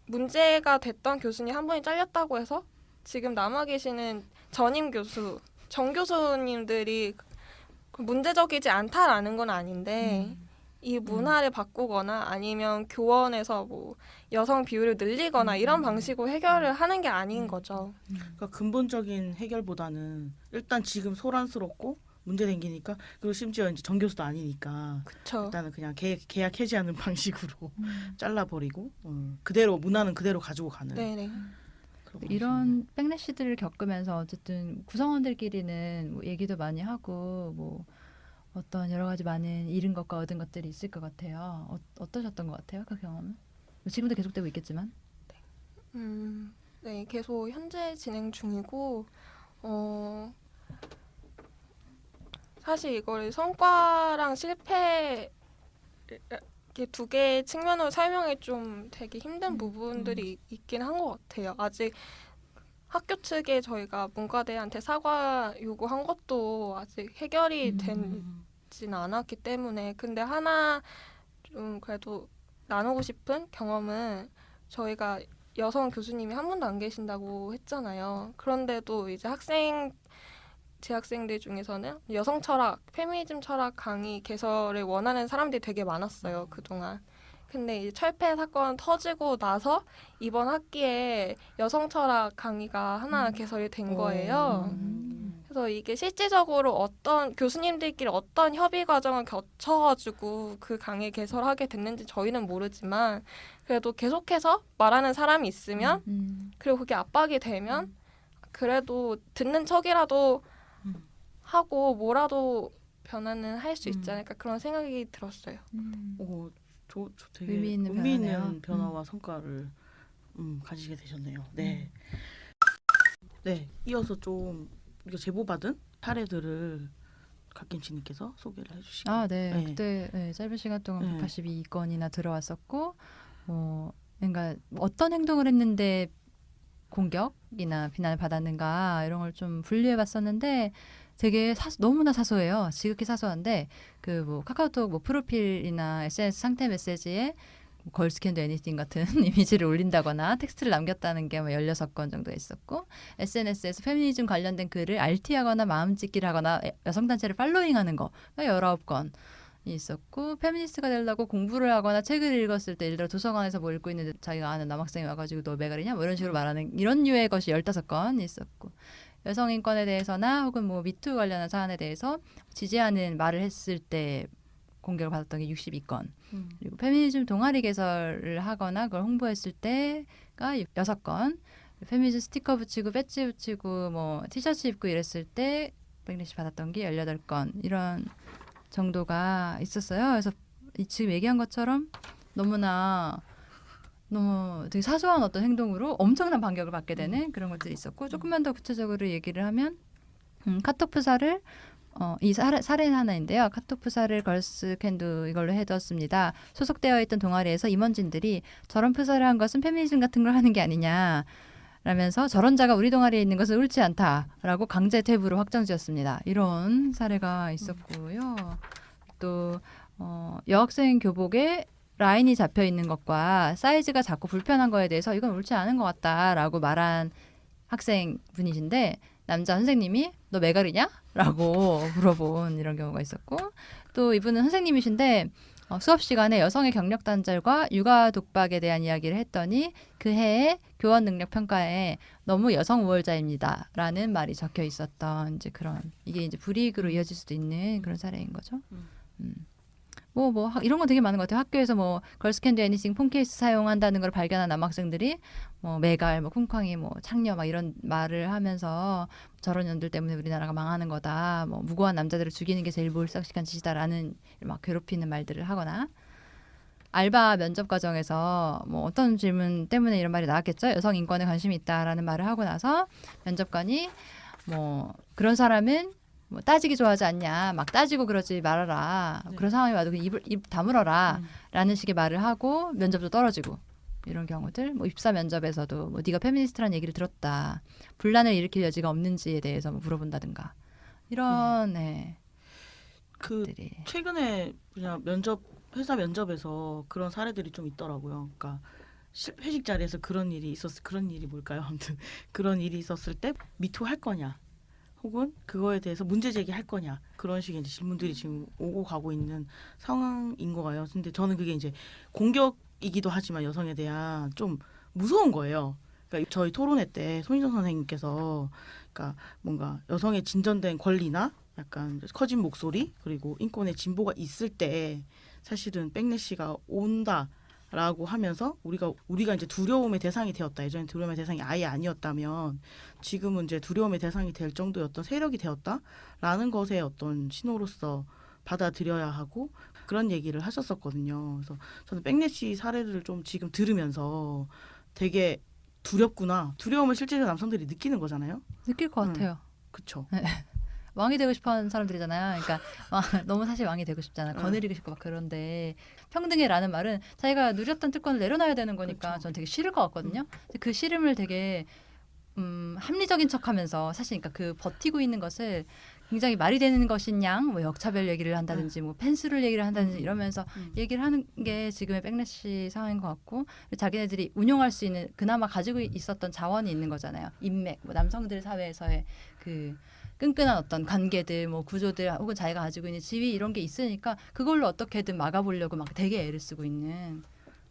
문제가 됐던 교수님 한 분이 잘렸다고 해서 지금 남아 계시는 전임 교수, 정 교수님들이 문제적이지 않다라는 건 아닌데 이 문화를 바꾸거나 아니면 교원에서 뭐 여성 비율을 늘리거나 이런 방식으로 해결을 하는 게 아닌 거죠. 그러니까 근본적인 해결보다는 일단 지금 소란스럽고 문제 생기니까 그리고 심지어 이제 정 교수도 아니니까 그렇죠. 일단은 그냥 계약 해지하는 방식으로 잘라버리고 그대로 문화는 그대로 가지고 가는 네네. 그런 이런 백래시들을 겪으면서 어쨌든 구성원들끼리는 뭐 얘기도 많이 하고 뭐 어떤 여러 가지 많은 잃은 것과 얻은 것들이 있을 것 같아요. 어떠셨던 것 같아요? 그 경험은? 지금도 계속되고 있겠지만. 네, 계속 현재 진행 중이고 사실 이걸 성과랑 실패 이렇게 두 개의 측면으로 설명이 좀 되게 힘든 부분들이 있긴 한 것 같아요. 아직 학교 측에 저희가 문과대한테 사과 요구한 것도 아직 해결이 되진 않았기 때문에 근데 하나 좀 그래도 나누고 싶은 경험은 저희가 여성 교수님이 한 분도 안 계신다고 했잖아요. 그런데도 이제 재학생들 중에서는 여성 철학, 페미니즘 철학 강의 개설을 원하는 사람들이 되게 많았어요, 그동안. 근데 이제 철폐 사건 터지고 나서 이번 학기에 여성 철학 강의가 하나 개설이 된 거예요. 그래서 이게 실질적으로 어떤 교수님들끼리 어떤 협의 과정을 거쳐가지고 그 강의 개설하게 됐는지 저희는 모르지만 그래도 계속해서 말하는 사람이 있으면 그리고 그게 압박이 되면 그래도 듣는 척이라도 하고 뭐라도 변화는 할 수 있지 않을까 그런 생각이 들었어요. 오, 저 되게 의미 있는 의미 있는 변화네요. 변화와 성과를 가지게 되셨네요. 네. 네. 이어서 좀 이거 제보받은 사례들을 갓김치님께서 소개를 해주시고. 아, 네. 네. 그때 네, 짧은 시간 동안 네. 182건이나 들어왔었고, 그러니까 어떤 행동을 했는데 공격이나 비난을 받았는가 이런 걸 좀 분류해봤었는데 되게 너무나 사소해요. 지극히 사소한데 그 뭐 카카오톡 뭐 프로필이나 SNS 상태 메시지에 걸스캔드 애니띵 같은 이미지를 올린다거나 텍스트를 남겼다는 게 16건 정도 있었고 SNS에서 페미니즘 관련된 글을 RT하거나 마음 찍기를 하거나 여성단체를 팔로잉하는 거가 19건 있었고 페미니스트가 되려고 공부를 하거나 책을 읽었을 때 예를 들어 도서관에서 뭐 읽고 있는데 자기가 아는 남학생이 와가지고 너 매가리냐 뭐 이런 식으로 말하는 이런 류의 것이 15건 있었고 여성 인권에 대해서나 혹은 뭐 미투 관련한 사안에 대해서 지지하는 말을 했을 때 공격을 받았던 게 62건 그리고 페미니즘 동아리 개설을 하거나 그걸 홍보했을 때가 6건 페미니즘 스티커 붙이고 배지 붙이고 뭐 티셔츠 입고 이랬을 때 백래시 받았던 게 18건 이런 정도가 있었어요. 그래서 지금 얘기한 것처럼 너무 되게 사소한 어떤 행동으로 엄청난 반격을 받게 되는 그런 것들이 있었고 조금만 더 구체적으로 얘기를 하면 카톡 프사를 이 사례는 하나인데요. 카톡 프사를 걸스캔드 이걸로 해뒀습니다. 소속되어 있던 동아리에서 임원진들이 저런 프사를 한 것은 페미니즘 같은 걸 하는 게 아니냐 라면서 저런 자가 우리 동아리에 있는 것은 옳지 않다라고 강제 퇴부로 확정지었습니다. 이런 사례가 있었고요. 또 여학생 교복에 라인이 잡혀 있는 것과 사이즈가 작고 불편한 거에 대해서 이건 옳지 않은 것 같다라고 말한 학생분이신데 남자 선생님이 너 매가리냐? 라고 물어본 이런 경우가 있었고 또 이분은 선생님이신데 수업 시간에 여성의 경력 단절과 육아 독박에 대한 이야기를 했더니 그 해의 교원 능력 평가에 너무 여성 우월자입니다. 라는 말이 적혀 있었던 이제 그런 이게 이제 불이익으로 이어질 수도 있는 그런 사례인 거죠. 이런 거 되게 많은 것 같아요. 학교에서 뭐 걸스캔드 애니싱 폰 케이스 사용한다는 걸 발견한 남학생들이 뭐 메갈, 뭐 쿵쾅이, 뭐 창녀 막 이런 말을 하면서 저런 년들 때문에 우리나라가 망하는 거다. 뭐 무고한 남자들을 죽이는 게 제일 몰상식한 짓이다라는 막 괴롭히는 말들을 하거나 알바 면접 과정에서 뭐 어떤 질문 때문에 이런 말이 나왔겠죠. 여성 인권에 관심이 있다라는 말을 하고 나서 면접관이 뭐 그런 사람은 뭐 따지기 좋아하지 않냐 막 따지고 그러지 말아라 네. 그런 상황이 와도 입 다물어라 라는 식의 말을 하고 면접도 떨어지고 이런 경우들 뭐 입사 면접에서도 뭐 네가 페미니스트라는 얘기를 들었다 분란을 일으킬 여지가 없는지에 대해서 뭐 물어본다든가 이런 그 것들이 최근에 그냥 회사 면접에서 그런 사례들이 좀 있더라고요. 그러니까 회식 자리에서 그런 일이 뭘까요? 아무튼 그런 일이 있었을 때 미투 할 거냐? 혹은 그거에 대해서 문제 제기할 거냐 그런 식의 이제 질문들이 지금 오고 가고 있는 상황인 거예요. 근데 저는 그게 이제 공격이기도 하지만 여성에 대한 좀 무서운 거예요. 그러니까 저희 토론회 때 손희정 선생님께서 그러니까 뭔가 여성의 진전된 권리나 약간 커진 목소리 그리고 인권의 진보가 있을 때 사실은 백래시가 온다라고 하면서 우리가 이제 두려움의 대상이 되었다. 예전에 두려움의 대상이 아예 아니었다면 지금은 이제 두려움의 대상이 될 정도였던 세력이 되었다라는 것의 어떤 신호로서 받아들여야 하고 그런 얘기를 하셨었거든요. 그래서 저는 백래시 사례를 좀 지금 들으면서 되게 두렵구나. 두려움을 실제로 남성들이 느끼는 거잖아요. 느낄 것 같아요. 그렇죠. 왕이 되고 싶어하는 사람들이잖아요. 그러니까 너무 사실 왕이 되고 싶잖아. 거느리고 싶고 막 그런데 평등해라는 말은 자기가 누렸던 특권을 내려놔야 되는 거니까 그렇죠. 저는 되게 싫을 것 같거든요. 근데 그 싫음을 되게 합리적인 척하면서 사실 그러니까 그 버티고 있는 것을 굉장히 말이 되는 것인 양 뭐 역차별 얘기를 한다든지 뭐 펜스를 얘기를 한다든지 이러면서 얘기를 하는 게 지금의 백래시 상황인 것 같고 자기네들이 운용할 수 있는 그나마 가지고 있었던 자원이 있는 거잖아요. 인맥, 뭐 남성들 사회에서의 그 끈끈한 어떤 관계들, 뭐 구조들 혹은 자기가 가지고 있는 지위 이런 게 있으니까 그걸로 어떻게든 막아보려고 막 되게 애를 쓰고 있는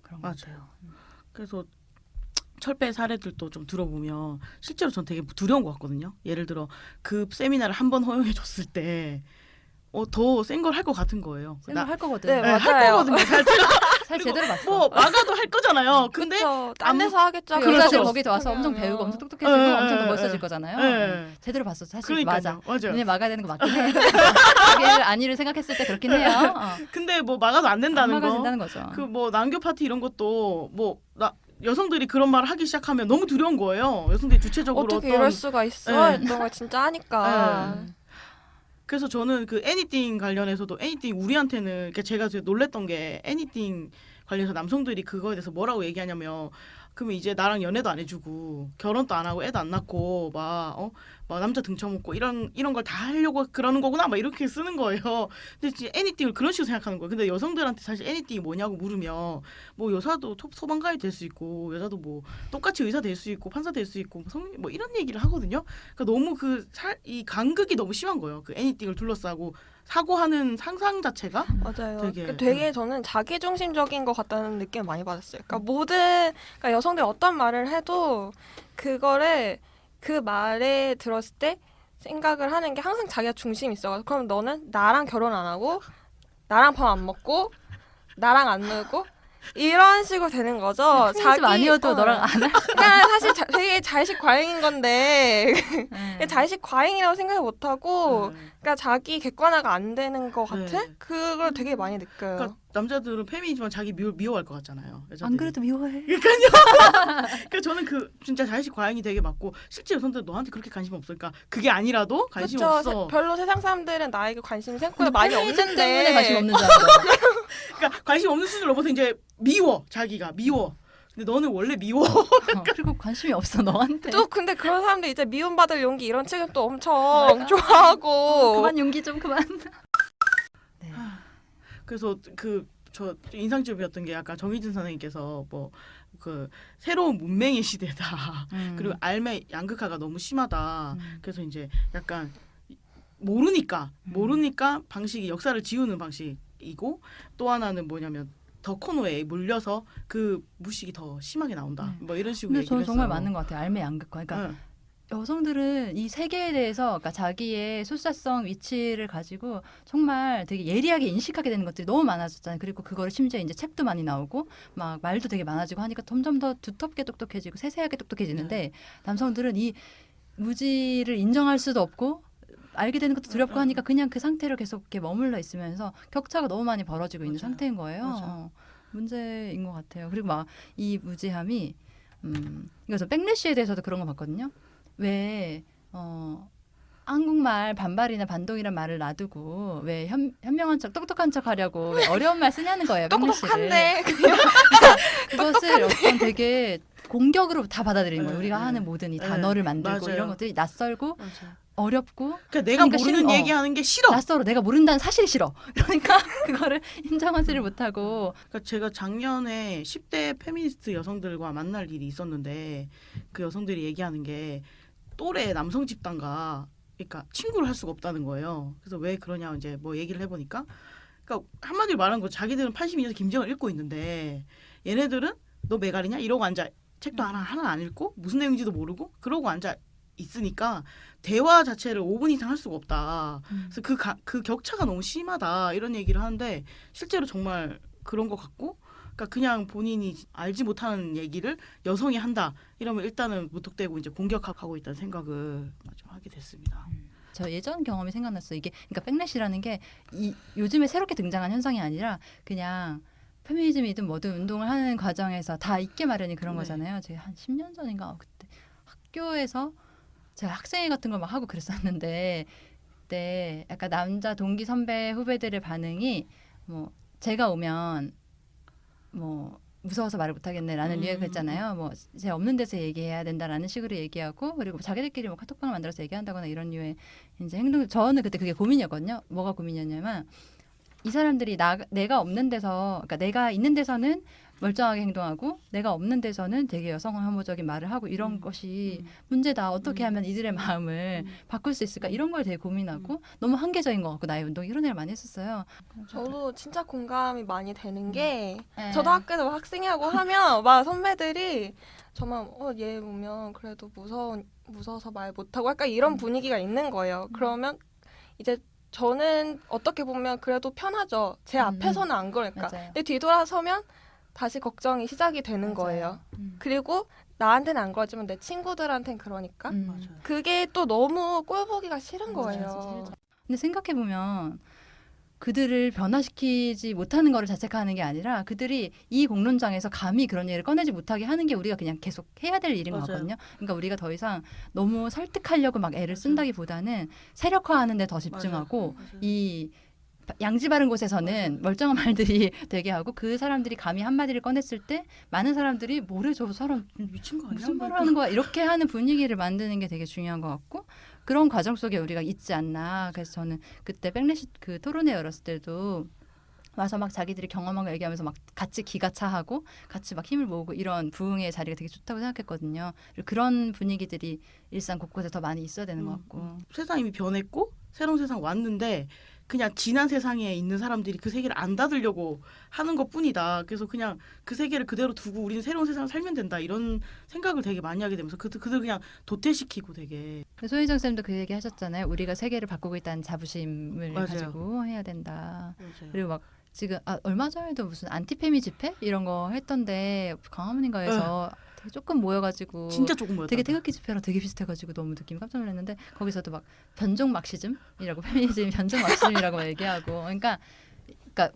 그런 것 같아요. 그래서 철폐 사례들도 좀 들어보면 실제로 전 되게 두려운 것 같거든요. 예를 들어 그 세미나를 한 번 허용해 줬을 때 더 센 걸 할 것 같은 거예요. 생각할 거거든. 네, 할 맞아요. 거거든요. 잘 그리고 제대로 봤어. 뭐 막아도 할 거잖아요. 근데 그쵸. 딴 데서 하겠죠. 그 여자들 그렇죠. 거기 와서 엄청 그러면. 배우고 엄청 똑똑해지고 예, 엄청 더 예, 멋있어질 예. 거잖아요. 예. 제대로 봤어. 사실 그러니까요. 맞아. 맞아요. 너네 막아야 되는 거 맞긴 해. 자기를 안위를 생각했을 때 그렇긴 해요. 근데 뭐 막아도 안 안 된다는 막아야 거. 된다는 거죠. 그 뭐 난교 파티 이런 것도 여성들이 그런 말을 하기 시작하면 너무 두려운 거예요. 여성들이 주체적으로 어떻게 어떤 이럴 수가 있어? 네. 이런 걸 진짜 하니까. 네. 그래서 저는 그 애니띵 관련해서도 애니띵 우리한테는 그러니까 제가 되게 놀랬던 게 애니띵 관련해서 남성들이 그거에 대해서 뭐라고 얘기하냐면 그러면 이제 나랑 연애도 안 해주고 결혼도 안 하고 애도 안 낳고 막 남자 등쳐먹고 이런 걸 다 하려고 그러는 거구나 막 이렇게 쓰는 거예요. 근데 진짜 애니띵을 그런 식으로 생각하는 거예요. 근데 여성들한테 사실 애니띵이 뭐냐고 물으면 뭐 여자도 소방관이 될 수 있고 여자도 뭐 똑같이 의사 될 수 있고 판사 될 수 있고 뭐 이런 얘기를 하거든요. 그러니까 너무 이 간극이 너무 심한 거예요. 그 애니띵을 둘러싸고 사고하는 상상 자체가 맞아요. 되게, 되게 저는 자기중심적인 것 같다는 느낌을 많이 받았어요. 그러니까 여성들이 어떤 말을 해도 그거를 그 말에 들었을 때 생각을 하는 게 항상 자기가 중심이 있어가지고 그럼 너는 나랑 결혼 안 하고 나랑 밥 안 먹고 나랑 안 놀고 이런 식으로 되는 거죠. 자기 아니어도 너랑 안 할. 그러니까 사실 되게 자의식 과잉인 건데 네. 자의식 과잉이라고 생각을 못 하고 네. 그러니까 자기 객관화가 안 되는 것 같은 네. 그걸 되게 많이 느껴요. 그러니까 남자들은 페미니지만 자기 미워할 것 같잖아요. 여자들이. 안 그래도 미워해. 그러니까 저는 그 진짜 자의식 과잉이 되게 맞고 실제 여성들은 너한테 그렇게 관심 없으니까 그게 아니라도 관심 그쵸? 없어. 별로 세상 사람들은 나에게 관심이 생각보다 많이 페미니즘 없는데 때문에 관심 없는 줄 알고. 그러니까 관심 없는 수준을 넘어서 이제 미워 자기가 미워. 근데 너는 원래 미워. 그리고 관심이 없어 너한테. 또 근데 그런 사람들 이제 미움받을 용기 이런 책은 또 엄청 맞아. 좋아하고 그만 용기 좀 그만. 네. 그래서 저 인상적이었던 게 아까 정희진 선생님께서 뭐 그 새로운 문맹의 시대다. 그리고 삶의 양극화가 너무 심하다. 그래서 이제 약간 모르니까 방식이 역사를 지우는 방식이고 또 하나는 뭐냐면 더 코너에 몰려서 그 무식이 더 심하게 나온다. 뭐 이런 식으로 근데 얘기를 저는 정말 했어요. 맞는 것 같아요. 삶의 양극화. 그러니까 응. 여성들은 이 세계에 대해서 그러니까 자기의 소수자성 위치를 가지고 정말 되게 예리하게 인식하게 되는 것들이 너무 많아졌잖아요. 그리고 그거를 심지어 이제 책도 많이 나오고 막 말도 되게 많아지고 하니까 점점 더 두텁게 똑똑해지고 세세하게 똑똑해지는데 남성들은 이 무지를 인정할 수도 없고 알게 되는 것도 두렵고 하니까 그냥 그 상태로 계속 이렇게 머물러 있으면서 격차가 너무 많이 벌어지고 있는 맞아요. 상태인 거예요. 맞아요. 문제인 것 같아요. 그리고 막 이 무지함이 그래서 백래시에 대해서도 그런 거 봤거든요. 왜 한국말 반발이나 반동이란 말을 놔두고 왜 현명한 척 똑똑한 척 하려고 왜 어려운 말 쓰냐는 거예요. 백래시를. 똑똑한데 그것을 어떤 되게 공격으로 다 받아들이는 거예요. 우리가 네. 하는 모든 이 네. 단어를 만들고 맞아요. 이런 것들이 낯설고 맞아. 어렵고 그러니까 내가 하니까 모르는 싫은- 얘기하는 게 싫어. 낯설어. 내가 모른다는 사실이 싫어. 그러니까 그거를 인정하지를 못하고 그러니까 제가 작년에 10대 페미니스트 여성들과 만날 일이 있었는데 그 여성들이 얘기하는 게 또래 남성 집단과 그러니까 친구를 할 수가 없다는 거예요. 그래서 왜 그러냐 이제 뭐 얘기를 해보니까 그러니까 한마디로 말하는 거 자기들은 82년에 김정을 읽고 있는데 얘네들은 너 메갈이냐 이러고 앉아 책도 하나 안 읽고 무슨 내용인지도 모르고 그러고 앉아 있으니까 대화 자체를 5분 이상 할 수가 없다. 그래서 그 격차가 너무 심하다 이런 얘기를 하는데 실제로 정말 그런 것 같고 그러니까 그냥 본인이 알지 못하는 얘기를 여성이 한다 이러면 일단은 무턱대고 이제 공격하고 있다는 생각을 하게 됐습니다. 저 예전 경험이 생각났어요. 이게 그러니까 백래시라는 게 요즘에 새롭게 등장한 현상이 아니라 그냥 페미니즘이든 뭐든 운동을 하는 과정에서 다 있게 마련이 그런 네. 거잖아요. 제가 한 10년 전인가 그때 학교에서 제가 학생회 같은 걸 막 하고 그랬었는데 그때 약간 남자 동기 선배 후배들의 반응이 뭐 제가 오면 뭐 무서워서 말을 못하겠네라는 류의 했잖아요. 뭐 제 없는 데서 얘기해야 된다라는 식으로 얘기하고 그리고 자기들끼리 뭐 카톡방을 만들어서 얘기한다거나 이런 류의 이제 행동. 저는 그때 그게 고민이었거든요. 뭐가 고민이었냐면 이 사람들이 내가 없는 데서 그러니까 내가 있는 데서는 멀쩡하게 행동하고 내가 없는 데서는 되게 여성 혐오적인 말을 하고 이런 것이 문제다. 어떻게 하면 이들의 마음을 바꿀 수 있을까? 이런 걸 되게 고민하고 너무 한계적인 것 같고 나의 운동 이런 애를 많이 했었어요. 저도 진짜 공감이 많이 되는 게 네. 저도 학교에서 학생회하고 하면 막 선배들이 저만 얘 보면 그래도 무서워서 말 못하고 약간 이런 분위기가 있는 거예요. 그러면 이제 저는 어떻게 보면 그래도 편하죠. 제 앞에서는 안 그러니까. 맞아요. 근데 뒤돌아서면 다시 걱정이 시작이 되는 맞아요. 거예요. 그리고 나한테는 안 그러지만 내 친구들한테는 그러니까. 맞아요. 그게 또 너무 꼴보기가 싫은 맞아요. 거예요. 진짜. 근데 생각해보면 그들을 변화시키지 못하는 거를 자책하는 게 아니라 그들이 이 공론장에서 감히 그런 얘기를 꺼내지 못하게 하는 게 우리가 그냥 계속 해야 될 일인 것 맞아요. 같거든요. 그러니까 우리가 더 이상 너무 설득하려고 막 애를 쓴다기보다는 세력화하는 데 더 집중하고 맞아요. 이 양지 바른 곳에서는 멀쩡한 말들이 되게 하고 그 사람들이 감히 한마디를 꺼냈을 때 많은 사람들이 뭐래 저 사람 미친 거 아니야? 무슨 말을 하는 거야 이렇게 하는 분위기를 만드는 게 되게 중요한 것 같고 그런 과정 속에 우리가 있지 않나. 그래서 저는 그때 백래시 그 토론회 열었을 때도 와서 막 자기들이 경험한 거 얘기하면서 막 같이 기가 차하고 같이 막 힘을 모으고 이런 부흥의 자리가 되게 좋다고 생각했거든요. 그리고 그런 분위기들이 일상 곳곳에 더 많이 있어야 되는 것 같고. 세상이 이미 변했고 새로운 세상 왔는데 그냥 지난 세상에 있는 사람들이 그 세계를 안 닫으려고 하는 것뿐이다. 그래서 그냥 그 세계를 그대로 두고 우리는 새로운 세상을 살면 된다. 이런 생각을 되게 많이 하게 되면서 그들 그냥 도태시키고 되게. 소희정 쌤도 그 얘기 하셨잖아요. 우리가 세계를 바꾸고 있다는 자부심을 맞아요. 가지고 해야 된다. 맞아요. 그리고 막 지금 얼마 전에도 무슨 안티페미 집회 이런 거 했던데 광화문인가에서 되게 조금 모여가지고 진짜 조금 모였다. 되게 태극기 집회랑 되게 비슷해가지고 너무 느낌이 깜짝 놀랐는데 거기서도 막 변종 막시즘이라고 페미니즘 변종 막시즘이라고 얘기하고 그러니까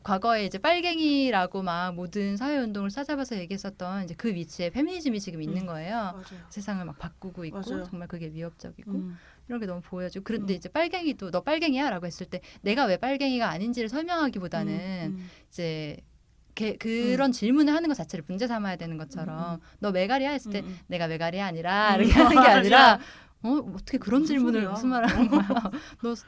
과거에 이제 빨갱이라고 막 모든 사회 운동을 찾아봐서 얘기했었던 이제 그 위치에 페미니즘이 지금 있는 거예요. 맞아요. 세상을 막 바꾸고 있고 맞아요. 정말 그게 위협적이고 이런 게 너무 보여지고 그런데 이제 빨갱이도 너 빨갱이야라고 했을 때 내가 왜 빨갱이가 아닌지를 설명하기보다는 이제 그런 질문을 하는 것 자체를 문제 삼아야 되는 것처럼 너 메가리야 했을 때 내가 메가리야 아니라 이렇게 하는 게 아니라 어떻게 그런 무슨 질문을 소리야? 무슨 말을 하는 거야?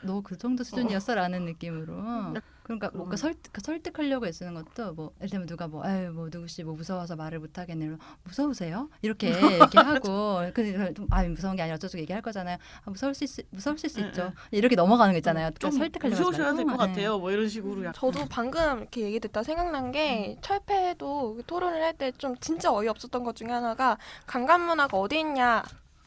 너 그 정도 수준이었어라는 느낌으로. 그러니까 뭔가 설득하려고 애쓰는 것도 뭐 예를 들면 누가 뭐 아유 뭐 누구씨 뭐 무서워서 말을 못 하겠네. 무서우세요? 이렇게 얘기하고 무서운 게 아니라 어쩌고 얘기할 거잖아요. 무서울 수 있죠. 이렇게 넘어가는 거 있잖아요. 좀 설득하려고 무서우셔야 될 것 네. 같아요. 뭐 이런 식으로. 약간. 저도 방금 이렇게 얘기 듣다 생각난 게 철폐도 토론을 할 때 좀 진짜 어이없었던 것 중에 하나가 강간문화가 어디 있냐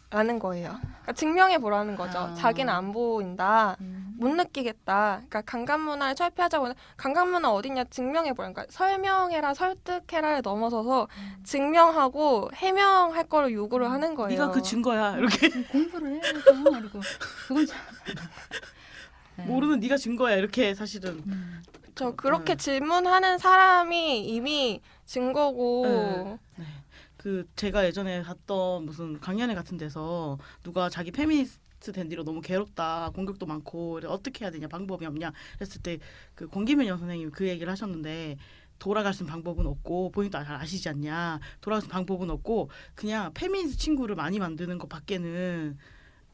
라는 거예요. 그러니까 증명해 보라는 거죠. 자기는 안 보인다. 못 느끼겠다. 그러니까 강간문화를 철폐하자고 강간문화 어디냐 증명해 보라. 그러니까 설명해라 설득해라를 넘어서서 증명하고 해명할 거를 요구를 하는 거예요. 네가 그 증거야. 이렇게 공부를 해야죠. 그리고 그건 네. 모르는 네가 증거야. 이렇게 사실은. 저 그렇게 질문하는 사람이 이미 증거고. 네. 그 제가 예전에 갔던 무슨 강연회 같은 데서 누가 자기 페미니스트 된 뒤로 너무 괴롭다, 공격도 많고 그래서 어떻게 해야 되냐, 방법이 없냐 했을 때 그 권기면 여선생님이 그 얘기를 하셨는데 돌아갈 수 있는 방법은 없고 본인도 잘 아시지 않냐, 돌아갈 수 있는 방법은 없고 그냥 페미니스트 친구를 많이 만드는 것밖에는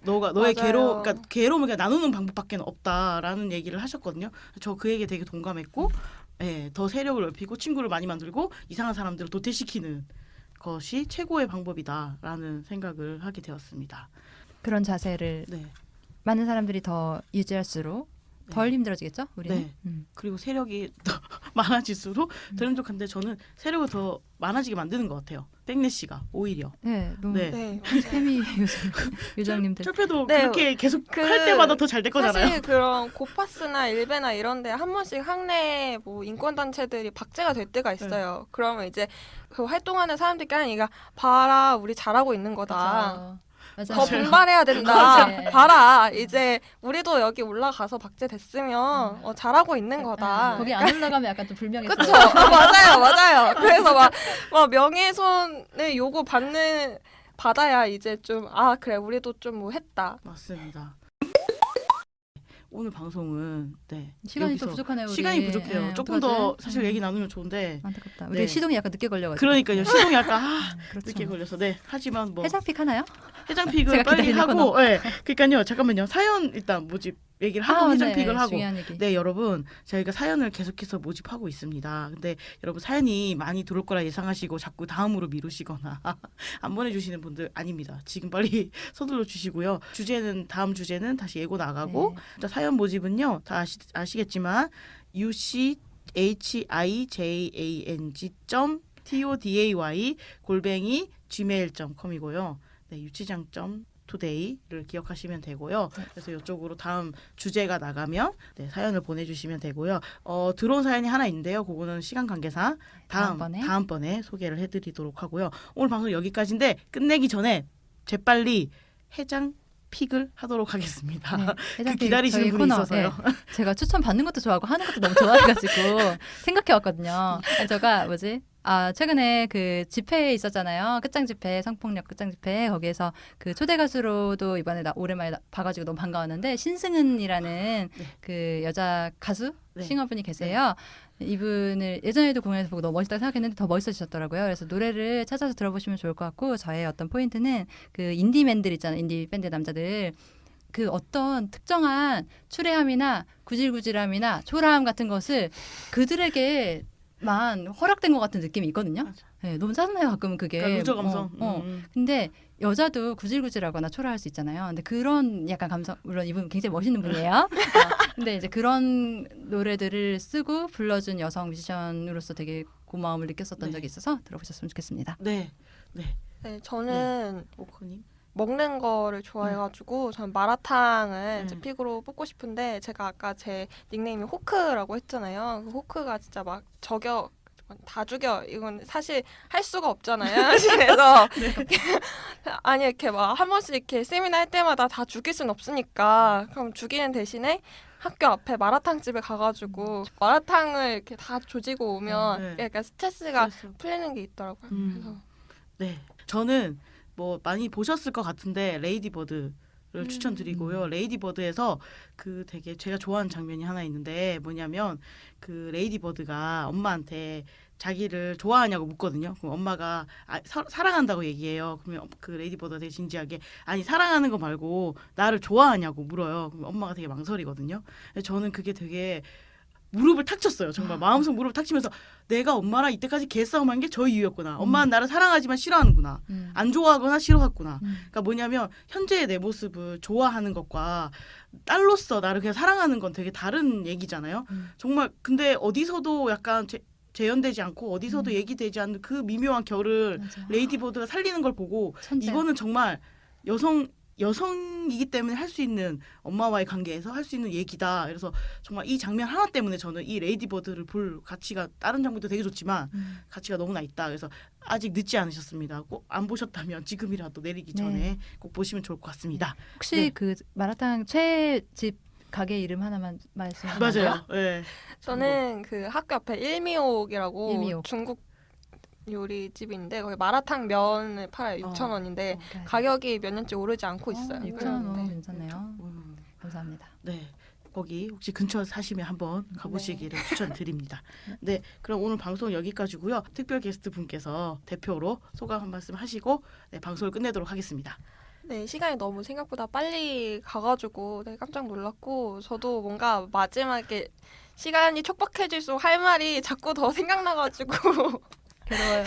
너의 맞아요. 괴로움을 그냥 나누는 방법밖에는 없다라는 얘기를 하셨거든요. 저 그 얘기에 되게 동감했고, 더 세력을 넓히고 친구를 많이 만들고 이상한 사람들을 도태시키는 것이 최고의 방법이다라는 생각을 하게 되었습니다. 그런 자세를 네. 많은 사람들이 더 유지할수록 덜 힘들어지겠죠? 우리는. 네. 그리고 세력이 더 많아질수록 덜 힘들한데 저는 세력을 더 많아지게 만드는 것 같아요. 백래시가 오히려. 네, 너무 네. 네. 페미 요정님들. 철폐도 네. 그렇게 계속 할 때마다 더 잘 될 거잖아요. 사실 그런 고파스나 일베나 이런데 한 번씩 학내 뭐 인권 단체들이 박제가 될 때가 있어요. 그러면 이제 그 활동하는 사람들끼리 얘가 봐라 우리 잘하고 있는 거다. 맞아. 더 분발해야 된다. 맞아요. 봐라 이제 우리도 여기 올라가서 박제됐으면 잘하고 있는 거다. 거기 안 올라가면 약간 좀 불명예스러워. 그쵸? 맞아요. 그래서 막 명예훼손을 요구 받아야 이제 좀 그래 우리도 좀 뭐 했다. 맞습니다. 오늘 방송은 시간이 또 여기서 부족하네요. 우리. 시간이 부족해요. 네, 조금 더 어떡하지? 사실 얘기 나누면 좋은데 안타깝다. 우리 네. 시동이 약간 늦게 걸려가지고. 그러니까요. 시동이 약간 그렇죠. 늦게 걸려서 하지만 뭐 해장픽 하나요? 해장픽을 제가 빨리 기다리는 하고 그러니까요. 잠깐만요. 사연 일단 모집 얘기를 하고 해장픽을 하고 중요한 얘기. 네, 여러분, 저희가 사연을 계속해서 모집하고 있습니다. 근데 여러분 사연이 많이 들어올 거라 예상하시고 자꾸 다음으로 미루시거나 안 보내주시는 분들 아닙니다. 지금 빨리 서둘러 주시고요. 다음 주제는 다시 예고 나가고 일단 사연 모집은요, 다 아시겠지만 uchihangjang.today@gmail.com이고요. 네, 유치장.today를 기억하시면 되고요. 그래서 이쪽으로 다음 주제가 나가면 사연을 보내주시면 되고요. 들어온 사연이 하나 있는데요. 그거는 시간 관계상 다음번에 소개를 해드리도록 하고요. 오늘 방송 여기까지인데 끝내기 전에 재빨리 해장 픽을 하도록 하겠습니다. 네, 그 기다리시는 분이 코너, 있어서요. 제가 추천 받는 것도 좋아하고 하는 것도 너무 좋아해가지고 생각해 왔거든요. 제가 최근에 그 집회 있었잖아요. 끝장 집회, 성폭력 끝장 집회. 거기에서 그 초대 가수로도 이번에 오랜만에 봐가지고 너무 반가웠는데 신승은이라는 그 여자 가수 싱어분이 계세요. 이분을 예전에도 공연에서 보고 너무 멋있다고 생각했는데 더 멋있어지셨더라고요. 그래서 노래를 찾아서 들어보시면 좋을 것 같고 저의 어떤 포인트는 그 인디맨들 있잖아요. 인디 밴드 남자들. 그 어떤 특정한 추레함이나 구질구질함이나 초라함 같은 것을 그들에게만 허락된 것 같은 느낌이 있거든요. 맞아. 네, 너무 짜증나요 가끔은 그게. 그러니까 루저 감성. 근데 여자도 구질구질하거나 초라할 수 있잖아요. 근데 그런 약간 감성, 물론 이분 굉장히 멋있는 분이에요. 근데 이제 그런 노래들을 쓰고 불러준 여성 뮤지션으로서 되게 고마움을 느꼈었던 적이 있어서 들어보셨으면 좋겠습니다. 네, 저는 오커님. 먹는 거를 좋아해가지고 전 마라탕을 이제 네. 픽으로 뽑고 싶은데 제가 아까 제 닉네임이 호크라고 했잖아요. 그 호크가 진짜 막 다 죽여 이건 사실 할 수가 없잖아요. 그래서 아니 이렇게 막 한 번씩 이렇게 세미나 할 때마다 다 죽일 순 없으니까 그럼 죽이는 대신에 학교 앞에 마라탕 집에 가가지고 마라탕을 이렇게 다 조지고 오면 약간 스트레스가 풀리는 게 있더라고요. 그래서 네, 저는 뭐 많이 보셨을 것 같은데 레이디버드를 추천드리고요. 레이디버드에서 그 되게 제가 좋아하는 장면이 하나 있는데 뭐냐면 그 레이디버드가 엄마한테 자기를 좋아하냐고 묻거든요. 그럼 엄마가 사랑한다고 얘기해요. 그러면 그 레이디버드가 되게 진지하게 아니 사랑하는 거 말고 나를 좋아하냐고 물어요. 그럼 엄마가 되게 망설이거든요. 저는 그게 되게 무릎을 탁 쳤어요. 정말 마음속 무릎을 탁 치면서 내가 엄마랑 이때까지 개싸움한 게 저 이유였구나. 엄마는 나를 사랑하지만 싫어하는구나. 안 좋아하거나 싫어했구나. 그러니까 뭐냐면 현재의 내 모습을 좋아하는 것과 딸로서 나를 그냥 사랑하는 건 되게 다른 얘기잖아요. 정말 근데 어디서도 약간 재현되지 않고 어디서도 얘기되지 않는 그 미묘한 결을 맞아. 레이디버드가 살리는 걸 보고 이거는 정말 여성이기 때문에 할 수 있는 엄마와의 관계에서 할 수 있는 얘기다. 그래서 정말 이 장면 하나 때문에 저는 이 레이디버드를 볼 가치가 다른 장면도 되게 좋지만 가치가 너무나 있다. 그래서 아직 늦지 않으셨습니다. 꼭 안 보셨다면 지금이라도 내리기 전에 꼭 보시면 좋을 것 같습니다. 혹시 그 마라탕 최집 가게 이름 하나만 말씀해 주세요. 맞아요. 네. 저는 그 학교 앞에 일미옥이라고 일미옥. 중국 요리집인데 거기 마라탕 면을 팔아요. 6,000원인데 가격이 몇 년째 오르지 않고 있어요. 6,000원 너무 네. 괜찮네요. 감사합니다. 네. 거기 혹시 근처 사시면 한번 가보시기를 추천드립니다. 네, 그럼 오늘 방송 여기까지고요. 특별 게스트 분께서 대표로 소감 한 말씀 하시고 방송을 끝내도록 하겠습니다. 네, 시간이 너무 생각보다 빨리 가가지고 깜짝 놀랐고 저도 뭔가 마지막에 시간이 촉박해질수록 할 말이 자꾸 더 생각나가지고 괴로워요.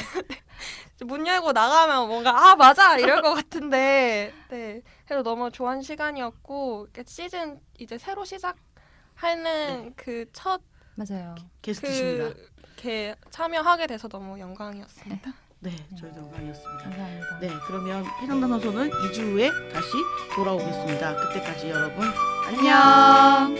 문 열고 나가면 뭔가 맞아 이럴 것 같은데 그래도 너무 좋은 시간이었고 시즌 이제 새로 시작하는 그 첫 맞아요. 게스트십니다. 참여하게 돼서 너무 영광이었습니다. 네, 저희도 영광이었습니다. 감사합니다. 네, 그러면 해상단호소는 2주 후에 다시 돌아오겠습니다. 그때까지 여러분 안녕.